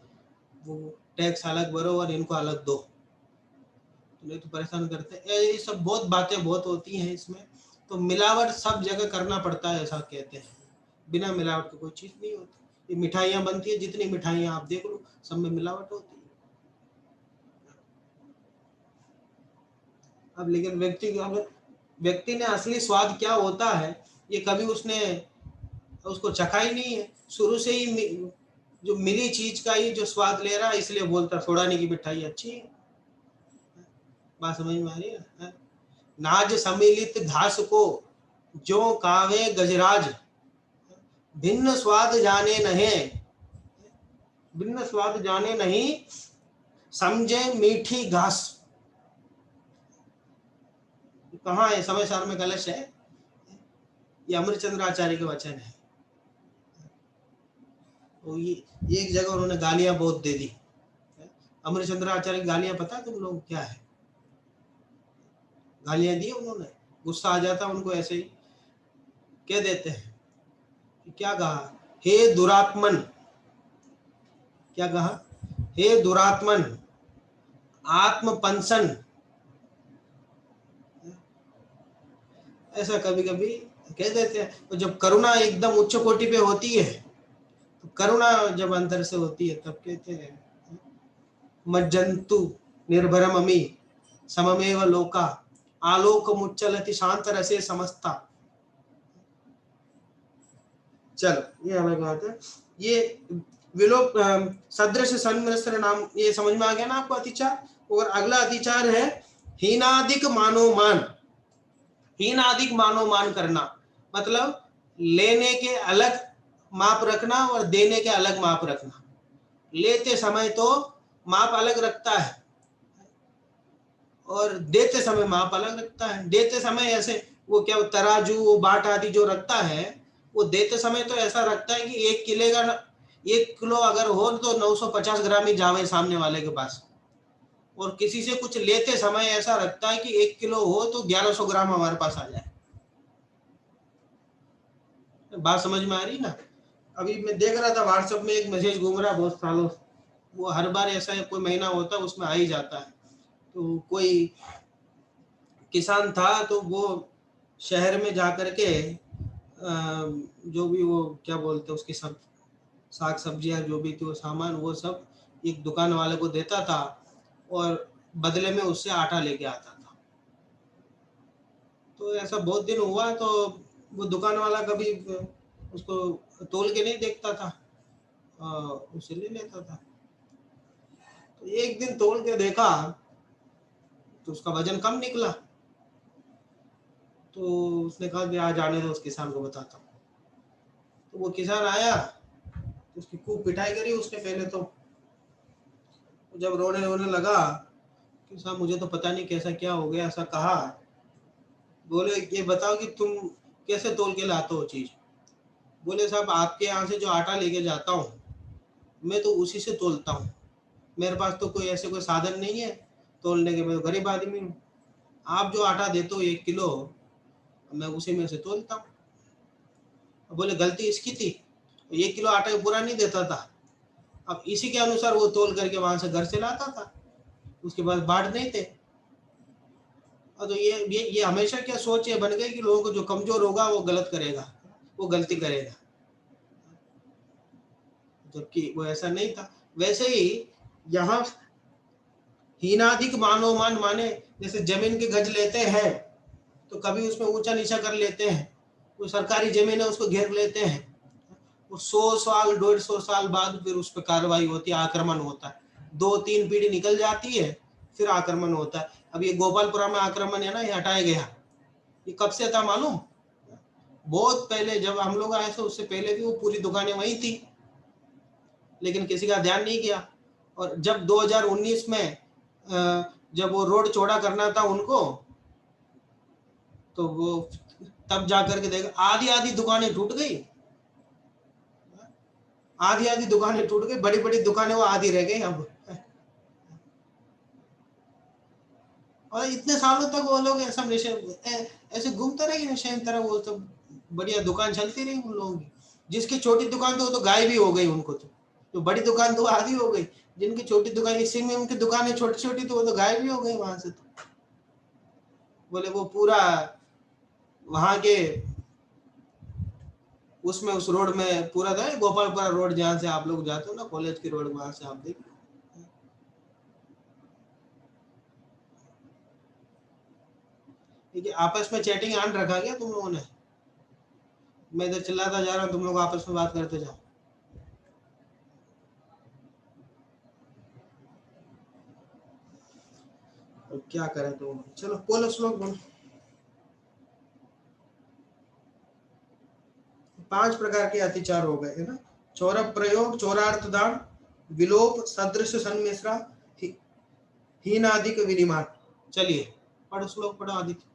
वो टैक्स अलग भरो और इनको अलग दो, तो नहीं तो परेशान करते हैं। ये सब बहुत बातें बहुत होती हैं इसमें। तो मिलावट सब जगह करना पड़ता है ऐसा कहते हैं, बिना मिलावट की कोई चीज़ नहीं होती। ये मिठाइयाँ बनती है, जितनी मिठाइयाँ आप देख लो सब में मिलावट होती है। अब लेकिन व्यक्ति ने असली स्वाद क्या होता है ये कभी उसको चखा ही नहीं है। शुरू से ही जो मिली चीज का ही जो स्वाद ले रहा है, इसलिए बोलता सोडानी की मिठाई अच्छी है। बात समझ में आ रही है? नाज सम्मिलित घास को जो कावे गजराज, भिन्न स्वाद जाने नहीं, भिन्न स्वाद जाने नहीं, समझे मीठी घास। कहाँ है? समय सार में कलश है, ये अमरचंद्र आचार्य के वचन है। तो ये एक जगह उन्होंने गालियां बहुत दे दी। अमरचंद्राचार्य की गालियां पता है तुम लोग क्या है? गालियां दी उन्होंने, गुस्सा आ जाता उनको ऐसे ही कह देते हैं। क्या कहा? हे दुरात्मन, क्या कहा? हे दुरात्मन, आत्मपंसन, ऐसा कभी कभी कह देते हैं। तो जब करुणा एकदम उच्च कोटि पे होती है, तो करुणा जब अंतर से होती है तब कहते हैं मज्जंतु निर्भरममि सममेव लोका आलोक मुच्चलति शांत रसे समस्ता। चलो ये अलग बात है। ये विलोप सदृश सन्मिश्र नाम, ये समझ में आ गया ना आपको अतिचार। और अगला अतिचार है हीनादिक मानोमान। हीनादिक मानोमान करना मतलब लेने के अलग माप रखना और देने के अलग माप रखना। लेते समय तो माप अलग रखता है और देते समय माप अलग रखता है। देते समय ऐसे वो क्या तराजू वो बाट आदि जो रखता है, वो देते समय तो ऐसा रखता है कि 1 किलो अगर हो तो 950 ग्राम ही जावे सामने वाले के पास। और किसी से कुछ लेते समय ऐसा रखता है कि 1 किलो हो तो 1100 ग्राम हमारे पास आ जाए। बात समझ में आ रही ना? अभी मैं देख रहा था व्हाट्सएप में एक मैसेज घूम रहा बहुत सालों, वो हर बार ऐसा कोई महीना होता है उसमें आ ही जाता है। तो कोई किसान था तो वो शहर में जाकर के जो भी वो क्या बोलते हैं उसकी सब साग सब्जियां जो भी थी वो सामान वो सब एक दुकान वाले को देता था और बदले में उससे आटा लेके आता था। तो ऐसा बहुत दिन हुआ तो वो दुकान वाला कभी उसको तोल के नहीं देखता था, उसे ले लेता था। तो एक दिन तोल के देखा तो उसका वजन कम निकला। तो उसने कहा कि आज आने दो, उस किसान को बताता हूँ। तो वो किसान आया तो उसकी खूब पिटाई करी उसने पहले तो। जब रोने रोने लगा कि साहब मुझे तो पता नहीं कैसा क्या हो गया, ऐसा कहा। बोले ये बताओ कि तुम कैसे तोल के लाते हो चीज? बोले साहब आपके यहाँ से जो आटा लेके जाता हूँ मैं तो उसी से तोलता हूँ, मेरे पास तो कोई ऐसे कोई साधन नहीं है तोलने के, मैं गरीब आदमी हूँ। आप जो आटा देते हो 1 किलो मैं उसी में से तोलता हूँ। बोले गलती इसकी थी, 1 किलो आटा पूरा नहीं देता था, अब इसी के अनुसार वो तोल करके वहां से घर से लाता था, उसके पास बाट नहीं थे। तो ये हमेशा क्या सोच ये बन गई कि लोगों को जो कमजोर होगा वो गलत करेगा, वो गलती करेगा, जबकि वो ऐसा नहीं था। वैसे ही यहाँ हीनाधिक मानोमान माने जैसे जमीन के गज लेते हैं तो कभी उसमें ऊंचा नीचा कर लेते हैं, वो सरकारी जमीन है उसको घेर लेते हैं, वो 100 साल 150 साल बाद फिर उस पर कार्रवाई होती है, आक्रमण होता है, 2-3 पीढ़ी निकल जाती है फिर आक्रमण होता है। अब ये गोपालपुरा में आक्रमण है ना, ये हटाया गया, ये कब से था मालूम? बहुत पहले जब हम लोग आए थे उससे पहले भी वो पूरी दुकानें वही थी, लेकिन किसी का ध्यान नहीं किया। और जब 2019 में जब वो रोड चौड़ा करना था उनको, तो वो तब जाकर के देखा आधी आधी दुकानें टूट गई, आधी आधी दुकानें टूट गई, बड़ी बड़ी दुकानें वो आधी रह गई अब। और इतने सालों तक वो लोग ऐसा नशे ऐसे घूमते रहे नशे की तरह, वो तो बढ़िया दुकान चलती रही उन लोगों की। जिसकी छोटी दुकान तो वो तो गायब ही हो गई, उनको तो बड़ी दुकान तो आधी हो गई, जिनकी छोटी दुकान इसी में उनकी दुकानें छोटी छोटी तो वो तो गायब ही हो गई वहां से। तो बोले वो पूरा वहां के उसमें उस रोड में पूरा था गोपालपुरा रोड, जहां से आप लोग जाते हो ना कॉलेज की रोड, वहां से आप देख ठीक है। आपस में चैटिंग ऑन रखा गया तुम लोगों ने? मैं इधर चिल्लाता जा रहा हूँ, तुम लोग आपस में बात करते जाओ। तो क्या करें तो चलो बोलो श्लोक बोलो। 5 प्रकार के अतिचार हो गए है ना, चौर प्रयोग, चौरार्थ दान, विलोप, सदृश सन्मिश्रा, हीनादिक विनिमान। चलिए पढ़ो श्लोक, पढ़ो आदित्य।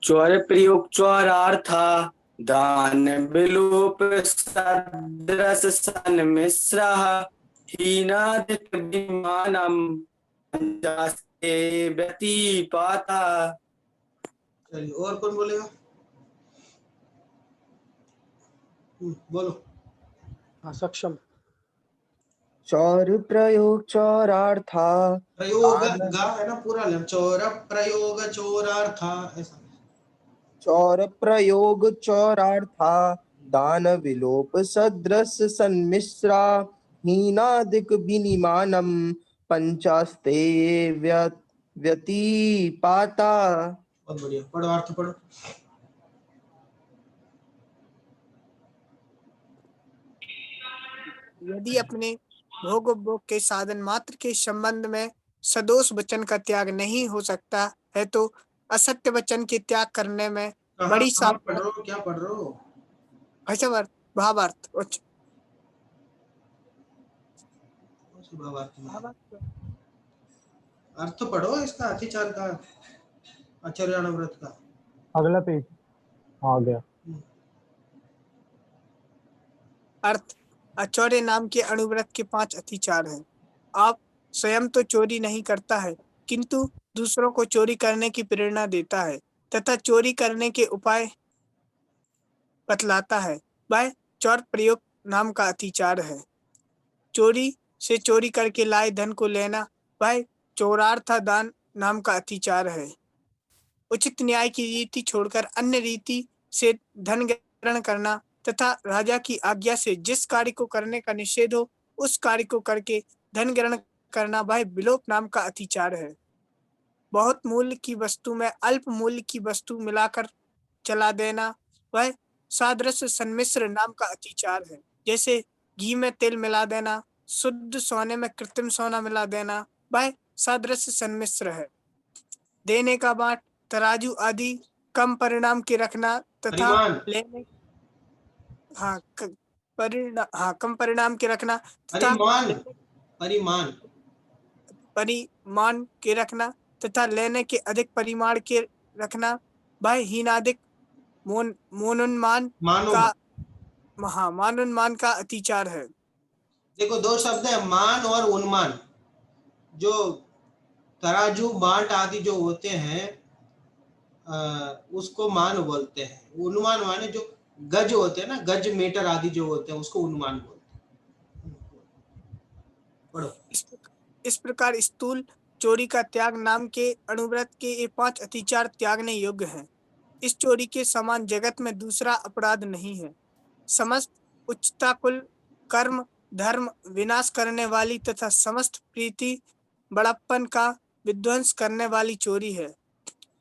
चौर प्रयोग चौरार्था दान विलोप सदृश सन्मिश्रः हीनादिविमानम् पंचास्ते व्यतिपाता। चलिए और कौन बोलेगा? बोलो। हाँ सक्षम। चौर प्रयोग चौरार्था प्रयोग दान गा है ना पूरा लें, चौर प्रयोग चौरार्था ऐसा। चौर प्रयोग चौरार्था दान विलोप सदृश सन्मिश्रा हीनादिक विनिमानम पंचास्ते व्यतिपाता। बहुत बढ़िया, पढ़ो अर्थ पढ़ो। यदि अपने भोग उपभोग के साधन मात्र के संबंध में सदोष वचन का त्याग नहीं हो सकता है तो असत्य वचन के त्याग करने में बड़ी कहाँ पढ़ सावधानी। रहे हो, क्या पढ़ रहे हो? भाषावर्थ भावार्थ। अच्छा, भावार्थ। अर्थ पढ़ो इसका, अतिचार का, आचार्यानुव्रत का। अगला पेज आ गया। अर्थ आचार्य नाम के अनुव्रत के 5 अतिचार हैं। आप स्वयं तो चोरी नहीं करता है किंतु दूसरों को चोरी करने की प्रेरणा देता है तथा चोरी करने के उपाय बतलाता है, वह चौर प्रयोग नाम का अतिचार है। चोरी से चोरी करके लाए धन को लेना वह चौरार्थ दान नाम का अतिचार है। उचित न्याय की रीति छोड़कर अन्य रीति से धन ग्रहण करना तथा राजा की आज्ञा से जिस कार्य को करने का निषेध हो उस कार्य को करके धन ग्रहण करना वह विलोप नाम का अतिचार है। बहुत मूल्य की वस्तु में अल्प मूल्य की वस्तु मिलाकर चला देना वह सादृश्य सन्मिश्र नाम का अतिचार है। जैसे घी में तेल मिला देना, शुद्ध सोने में कृत्रिम सोना मिला देना वह सादृश्य सन्मिश्र है। देने का बांट, तराजू आदि कम परिणाम के रखना तथा परिमाण, लेने कम परिणाम के रखना तथा परिमाण, परिमाण, परिमाण के रखना तथा लेने के अधिक परिमाण के रखना वह हीनादिक मोनोन्मान मानो का मान। मानोन्मान का अतिचार है। देखो दो शब्द है, मान और उन्मान। जो तराजू बांट आदि जो होते हैं उसको मान बोलते हैं। उन्मान माने जो गज होते हैं ना, गज मीटर आदि जो होते हैं उसको उन्मान बोलते हैं। पढ़ो। इस प्रकार स्थूल चोरी का त्याग नाम के अनुव्रत के ये 5 अतिचार त्यागने योग्य हैं। इस चोरी के समान जगत में दूसरा अपराध नहीं है। समस्त उच्चता कुल कर्म धर्म विनाश करने वाली तथा समस्त प्रीति बड़प्पन का विध्वंस करने वाली चोरी है।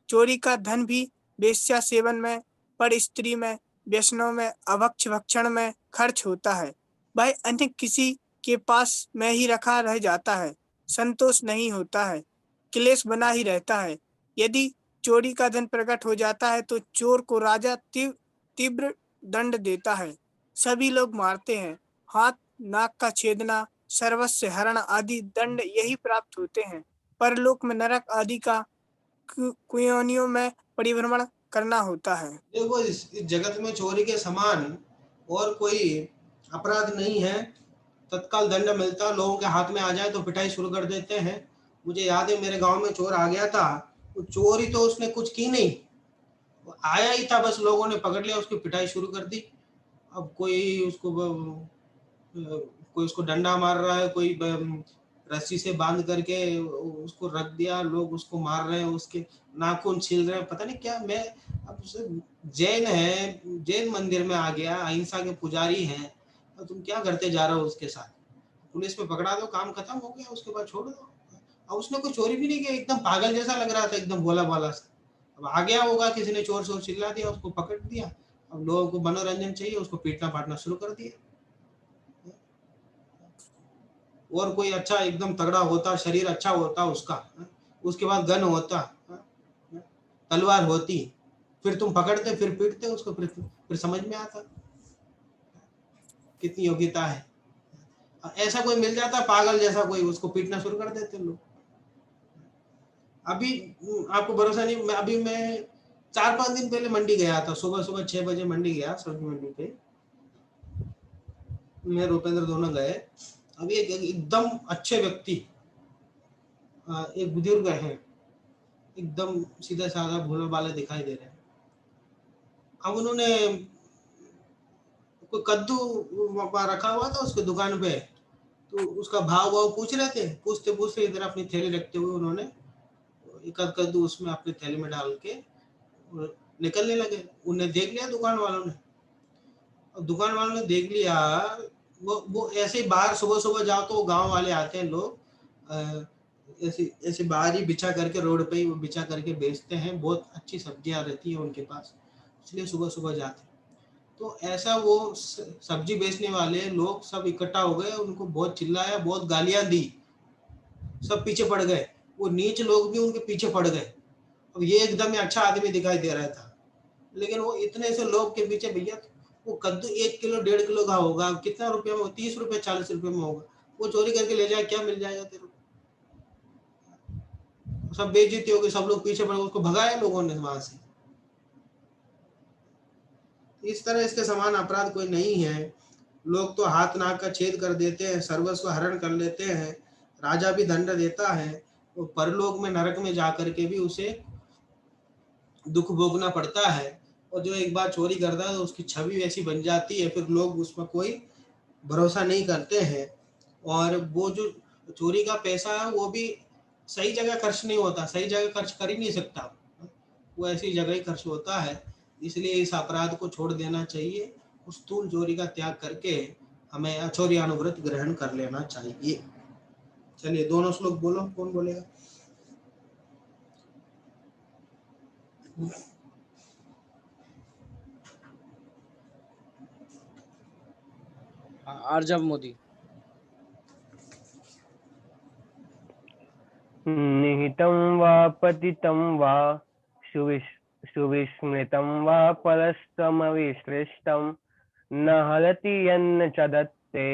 चोरी का धन भी वेश्या सेवन में, पर स्त्री में, व्यसनों में, अभक्ष भक्षण में खर्च होता है। वह अन्य किसी के पास में ही रखा रह जाता है, संतोष नहीं होता है, क्लेश बना ही रहता है। यदि चोरी का धन प्रकट हो जाता है तो चोर को राजा तीव्र दंड देता है। सभी लोग मारते हैं। हाथ नाक का छेदना, सर्वस्व हरण आदि दंड यही प्राप्त होते हैं। परलोक में नरक आदि का कुयोनियों में परिभ्रमण करना होता है। देखो इस जगत में चोरी के समान और कोई अपराध नहीं है। तत्काल दंड मिलता, लोगों के हाथ में आ जाए तो पिटाई शुरू कर देते हैं। मुझे याद है मेरे गांव में चोर आ गया था, वो चोरी तो उसने कुछ की नहीं, वो आया ही था, बस लोगों ने पकड़ लिया, उसकी पिटाई शुरू कर दी। अब कोई उसको डंडा मार रहा है, कोई रस्सी से बांध करके उसको रख दिया, लोग उसको मार रहे हैं, उसके नाखून छील रहे हैं, पता नहीं क्या। मैं अब जैन है, जैन मंदिर में आ गया, अहिंसा के पुजारी हैं, और तुम क्या करते जा रहे हो उसके साथ? पुलिस में पकड़ा दो, काम खत्म हो गया, उसके बाद छोड़ दो। और उसने कोई चोरी भी नहीं किया, एकदम पागल जैसा लग रहा था, एकदम भोला भाला सा। अब आ गया होगा, किसी ने चोर चोर चिल्ला दिया, उसको पकड़ दिया। अब लोगों को मनोरंजन चाहिए, उसको पीटना पाटना शुरू कर दिया। और कोई अच्छा एकदम तगड़ा होता, शरीर अच्छा होता उसका, उसके बाद गन होता, तलवार होती, फिर तुम पकड़ते, फिर पीटते उसको, फिर समझ में आता कितनी योग्यता है। ऐसा कोई मिल जाता पागल जैसा कोई, उसको पीटना शुरू कर देते लोग। अभी आपको भरोसा नहीं, मैं 4-5 दिन पहले मंडी गया था, सुबह सुबह 6 बजे मंडी गया, सब्जी मंडी पे मैं रूपेंद्र दोनों गए। अभी एकदम अच्छे व्यक्ति, एक बुजुर्ग हैं, एकदम सीधा साधा भोला भाला दिखाई दे रहे हैं। अब उन्होंने कोई कद्दू रखा हुआ था उसके दुकान पे, तो उसका भाव पूछ रहे थे। पूछते पूछते इधर अपनी थैली रखते हुए उन्होंने एक कद्दू उसमें अपनी थैली में डाल के निकलने लगे। उन्हें देख लिया दुकान वालों ने, और दुकान वालों ने देख लिया। वो ऐसे ही बाहर सुबह सुबह जाओ तो गांव वाले आते हैं लोग, ऐसे ऐसे बाहर ही बिछा करके रोड पे ही वो बिछा करके बेचते हैं। बहुत अच्छी सब्जियां रहती है उनके पास, इसलिए सुबह सुबह जाते हैं। तो ऐसा वो सब्जी बेचने वाले लोग सब इकट्ठा हो गए, उनको बहुत चिल्लाया, बहुत गालियां दी, सब पीछे पड़ गए। वो नीच लोग भी उनके पीछे पड़ गए। अब ये एकदम ही अच्छा आदमी दिखाई दे रहा था, लेकिन वो इतने से लोग के पीछे, भैया वो कद्दू 1 किलो 1.5 किलो का होगा, कितना रुपये में? 30 रुपये 40 रुपये में होगा। वो चोरी करके ले जाए, क्या मिल जाएगा तेरे को? सब बेइज्जती हो गई, सब लोग पीछे पड़े, उसको भगाया लोगों ने वहां से। इस तरह इसके समान अपराध कोई नहीं है। लोग तो हाथ नाक का छेद कर देते हैं, सर्वस्व हरण कर लेते हैं, राजा भी दंड देता है, तो परलोक में नरक में जाकर के भी उसे दुख भोगना पड़ता है। और जो एक बार चोरी करता है तो उसकी छवि वैसी बन जाती है, फिर लोग उसमें कोई भरोसा नहीं करते हैं। और वो जो चोरी का पैसा है वो भी सही जगह खर्च नहीं होता, सही जगह खर्च कर ही नहीं सकता, वो ऐसी जगह ही खर्च होता है। इसलिए इस अपराध को छोड़ देना चाहिए, उस स्थूल चोरी का त्याग करके हमें अचौर्यानुव्रत ग्रहण कर लेना चाहिए। चलिए दोनों श्लोक बोलो, कौन बोलेगा? आर्जव मोदी। निहितं वा पतितं वा सुविस्मृतं वा परस्तमविसृष्टं न हरति यन्न च दत्ते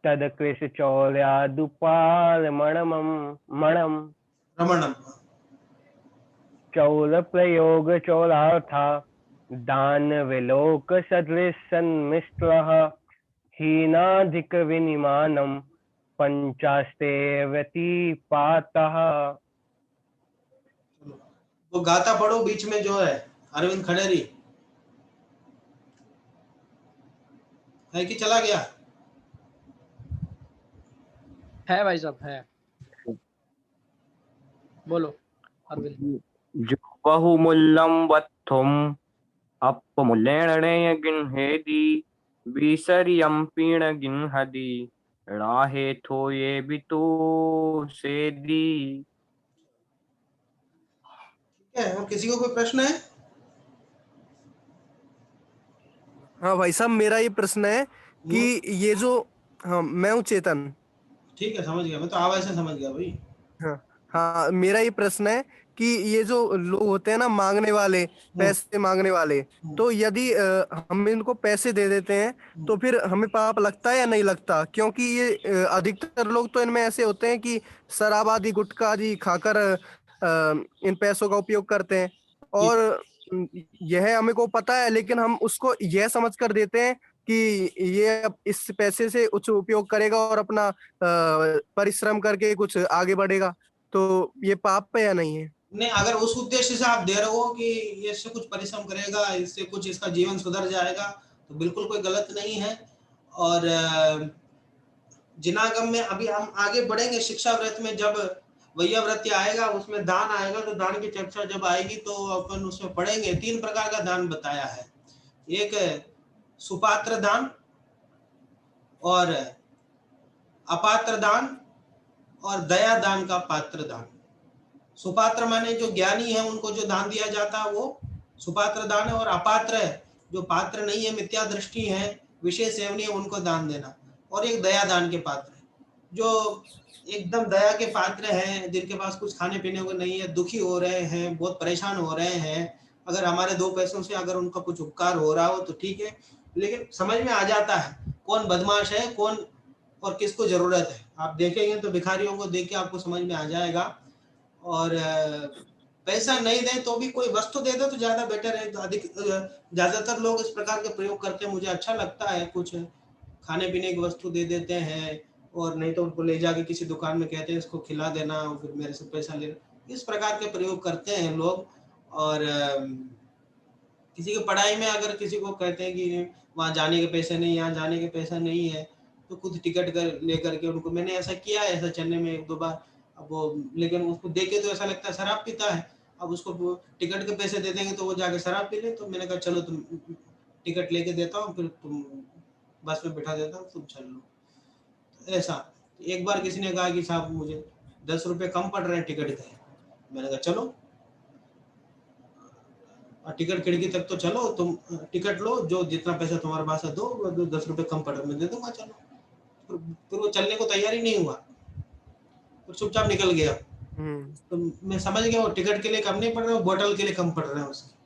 तदकृशचौर्यादुपालमणम् चौलप्रयोगचौरार्था दानविलोकसदृशन्मिश्रः हीनाधिकविनिमानं पंचास्ते व्यतिपातः। वो गाता पढ़ो बीच में जो है, अरविंद खड़ेरी है कि चला गया? है भाई साहब, है, बोलो अरविंद। जो बहुमूल्यं वत्थुम अपमूल्येन गिन्हेति विसर्यं पीण गिन्हति राहे थो ये भी तो सेदी। और किसी को कोई प्रश्न है? हाँ भाई साहब, मेरा ये प्रश्न है कि ये जो, हाँ मैं हूँ चेतन। ठीक है, समझ गया, मैं तो आवाज से समझ गया भाई। हाँ हाँ, मेरा ये प्रश्न है कि ये जो लोग होते हैं ना मांगने वाले, पैसे मांगने वाले, तो यदि हम इनको पैसे दे देते हैं तो फिर हमें पाप लगता है या नहीं लगता? क्योंकि ये अधिकतर लोग तो इनमें ऐसे होते हैं कि शराब आदि गुटखा आदि खाकर इन पैसों का उपयोग करते हैं, और यह हमें को पता है, लेकिन हम उसको यह समझ कर देते हैं कि ये अब इस पैसे से उच्च उपयोग करेगा और अपना परिश्रम करके कुछ आगे बढ़ेगा। तो ये पाप है या नहीं है? नहीं, अगर उस उद्देश्य से आप दे रहे हो कि इससे कुछ परिश्रम करेगा, इससे कुछ इसका जीवन सुधर जाएगा, तो बिल्कुल कोई गलत नहीं है। और जिनागम में अभी हम आगे बढ़ेंगे, शिक्षा व्रत में जब वैया व्रत आएगा उसमें दान आएगा, तो दान की चर्चा जब आएगी तो अपन उसमें पढ़ेंगे। 3 प्रकार का दान बताया है, एक सुपात्र दान और अपात्र दान और दया दान का पात्र दान। सुपात्र माने जो ज्ञानी है उनको जो दान दिया जाता है वो सुपात्र दान है, और अपात्र है जो पात्र नहीं है, मिथ्या दृष्टि है, विषय सेवनी है, उनको दान देना। और एक दया दान के पात्र है, जो एकदम दया के पात्र हैं, जिनके पास कुछ खाने पीने को नहीं है, दुखी हो रहे हैं, बहुत परेशान हो रहे हैं। अगर हमारे 2 पैसों से अगर उनका कुछ उपकार हो रहा हो तो ठीक है, लेकिन समझ में आ जाता है कौन बदमाश है, कौन और किसको जरूरत है। आप देखेंगे तो भिखारियों को देख के आपको समझ में आ जाएगा। और पैसा नहीं दे तो भी कोई वस्तु दे दो तो ज्यादा बेटर है। तो अधिक ज्यादातर लोग इस प्रकार के प्रयोग करते हैं, मुझे अच्छा लगता है। कुछ खाने पीने की वस्तु दे देते हैं, और नहीं तो उनको ले जाके किसी दुकान में कहते हैं इसको खिला देना और फिर मेरे से पैसा ले, इस प्रकार के प्रयोग करते हैं लोग। और किसी की पढ़ाई में अगर किसी को कहते हैं कि वहाँ जाने के पैसे नहीं, यहाँ जाने के पैसा नहीं है, तो खुद टिकट कर लेकर के उनको, मैंने ऐसा किया है, ऐसा चलने में 1-2 बार। अब वो, लेकिन उसको देख के तो ऐसा लगता है शराब पीता है। अब उसको टिकट के पैसे दे देंगे तो वो जाके शराब पी ले। तो मैंने कहा चलो तुम टिकट लेके देता हूँ, फिर तुम बस में बिठा देता हूँ, तुम चल लो। ऐसा एक बार किसी ने कहा कि साहब मुझे 10 रुपये कम पड़ रहे हैं टिकट के। मैंने कहा चलो, टिकट खिड़की तक तो चलो, तुम टिकट लो, जो जितना पैसा तुम्हारे पास है दो, 10 रुपये कम पड़ रहे मैं दे दूंगा, चलो। फिर वो चलने को तैयार ही नहीं हुआ, तो चुपचाप निकल गया। तो मैं समझ गया वो टिकट के लिए कम नहीं पड़ रहे, वो बोतल के लिए कम पड़ रहे हैं उसके।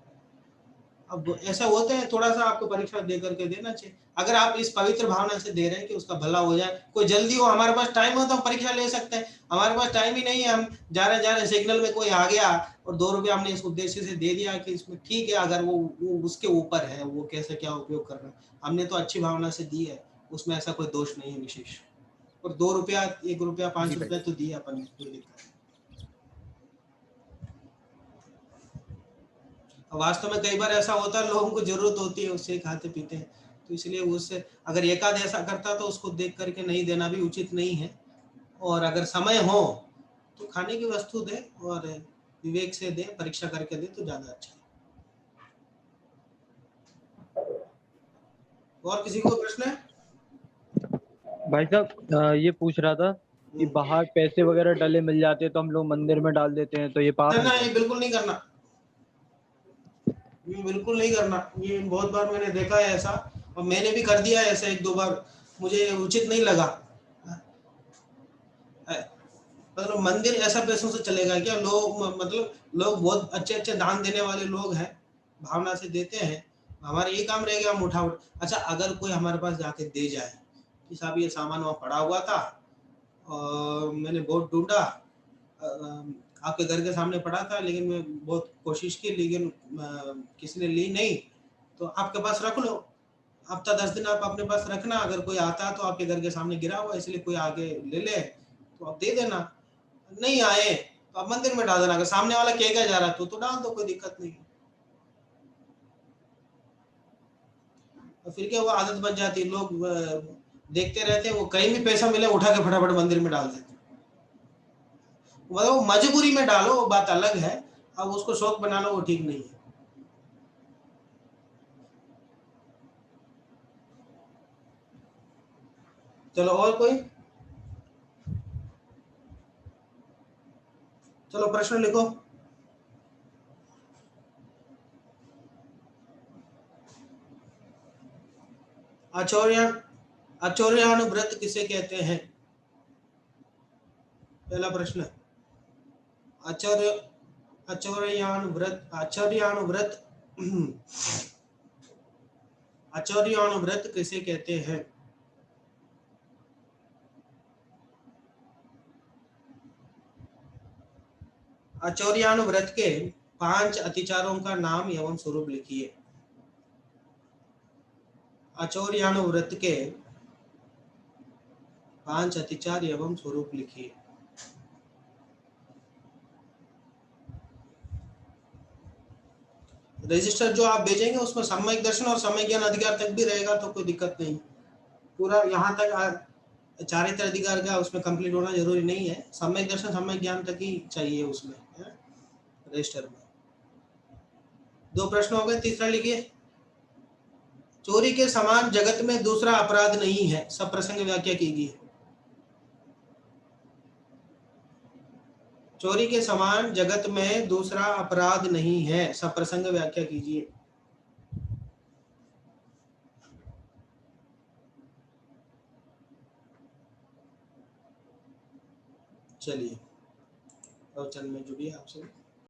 अब ऐसा होते हैं, थोड़ा सा आपको परीक्षा दे करके देना चाहिए। अगर आप इस पवित्र भावना से दे रहे हैं कि उसका भला हो जाए, कोई जल्दी हो, हमारे पास टाइम हो तो हम परीक्षा ले सकते हैं। हमारे पास टाइम ही नहीं है, हम जा रहे सिग्नल में कोई आ गया और 2 रुपये हमने इस उद्देश्य से दे दिया कि इसमें ठीक है, अगर वो उसके ऊपर है, वो कैसे क्या उपयोग कर रहा है। हमने तो अच्छी भावना से दी है, उसमें ऐसा कोई दोष नहीं है विशेष। और 2 रुपया, 1 रुपया, 5 रुपया तो दिया अपन ने, कोई दिक्कत नहीं। वास्तव में कई बार ऐसा होता है, लोगों को जरूरत होती है, उससे खाते पीते हैं, तो इसलिए उससे अगर एकाध ऐसा करता तो उसको देख करके नहीं देना भी उचित नहीं है। और अगर समय हो तो खाने की वस्तु दे और विवेक से दे, परीक्षा करके दे तो ज्यादा अच्छा है। और किसी को प्रश्न है? भाई साहब ये पूछ रहा था कि बाहर पैसे वगैरह डले मिल जाते हैं तो हम लोग मंदिर में डाल देते हैं, तो ये पाप करना है? है, बिल्कुल नहीं करना, ये बिल्कुल नहीं करना। ये बहुत बार मैंने देखा है ऐसा, और मैंने भी कर दिया है ऐसा 1-2 बार, मुझे उचित नहीं लगा। मतलब मंदिर ऐसा पैसों से चलेगा क्या? लोग मतलब लोग बहुत अच्छे अच्छे दान देने वाले लोग हैं, भावना से देते हैं। हमारा ये काम रह गया हम उठा। अच्छा, अगर कोई हमारे पास जाके दे जाए कि साहब ये सामान वहाँ पड़ा हुआ था और मैंने बहुत ढूंढा, आपके घर के सामने पड़ा था, लेकिन मैं बहुत कोशिश की, लेकिन किसी ने ली नहीं, तो आपके पास रख लो, हफ्ता 10 दिन आप अपने पास रखना। अगर कोई आता है तो आपके घर के सामने गिरा हुआ, इसलिए कोई आगे ले ले तो आप दे देना। नहीं आए तो आप मंदिर में डाल देना। अगर सामने वाला कहेगा जा रहा तो डाल दो, कोई दिक्कत नहीं। और फिर क्या, वो आदत बन जाती है, लोग देखते रहते हैं, वो कहीं भी पैसा मिले उठा के फटाफट मंदिर में डाल देते। वो मजबूरी में डालो, वो बात अलग है, अब उसको शौक बना लो, वो ठीक नहीं है। चलो और कोई, चलो प्रश्न लिखो। आचौर्यानुव्रत किसे कहते हैं? पहला प्रश्न, आचौर्यानुव्रत किसे कहते हैं? आचौर्यानुव्रत के 5 अतिचारों का नाम एवं स्वरूप लिखिए। आचौर्यानुव्रत के 5 अतिचार एवं स्वरूप लिखिए। रजिस्टर जो आप भेजेंगे उसमें सम्यक दर्शन और सम्यक ज्ञान अधिकार तक भी रहेगा, तो कोई दिक्कत नहीं। पूरा यहाँ तक चारित्र अधिकार का उसमें कंप्लीट होना जरूरी नहीं है, सम्यक दर्शन सम्यक ज्ञान तक ही चाहिए उसमें रजिस्टर में। 2 प्रश्न हो गए, तीसरा लिखिए। चोरी के समान जगत में दूसरा अपराध नहीं है, सब प्रसंग व्याख्या कीजिए। चोरी के समान जगत में दूसरा अपराध नहीं है, सब प्रसंग व्याख्या कीजिए। चलिए प्रवचन में जुड़िए आप सब।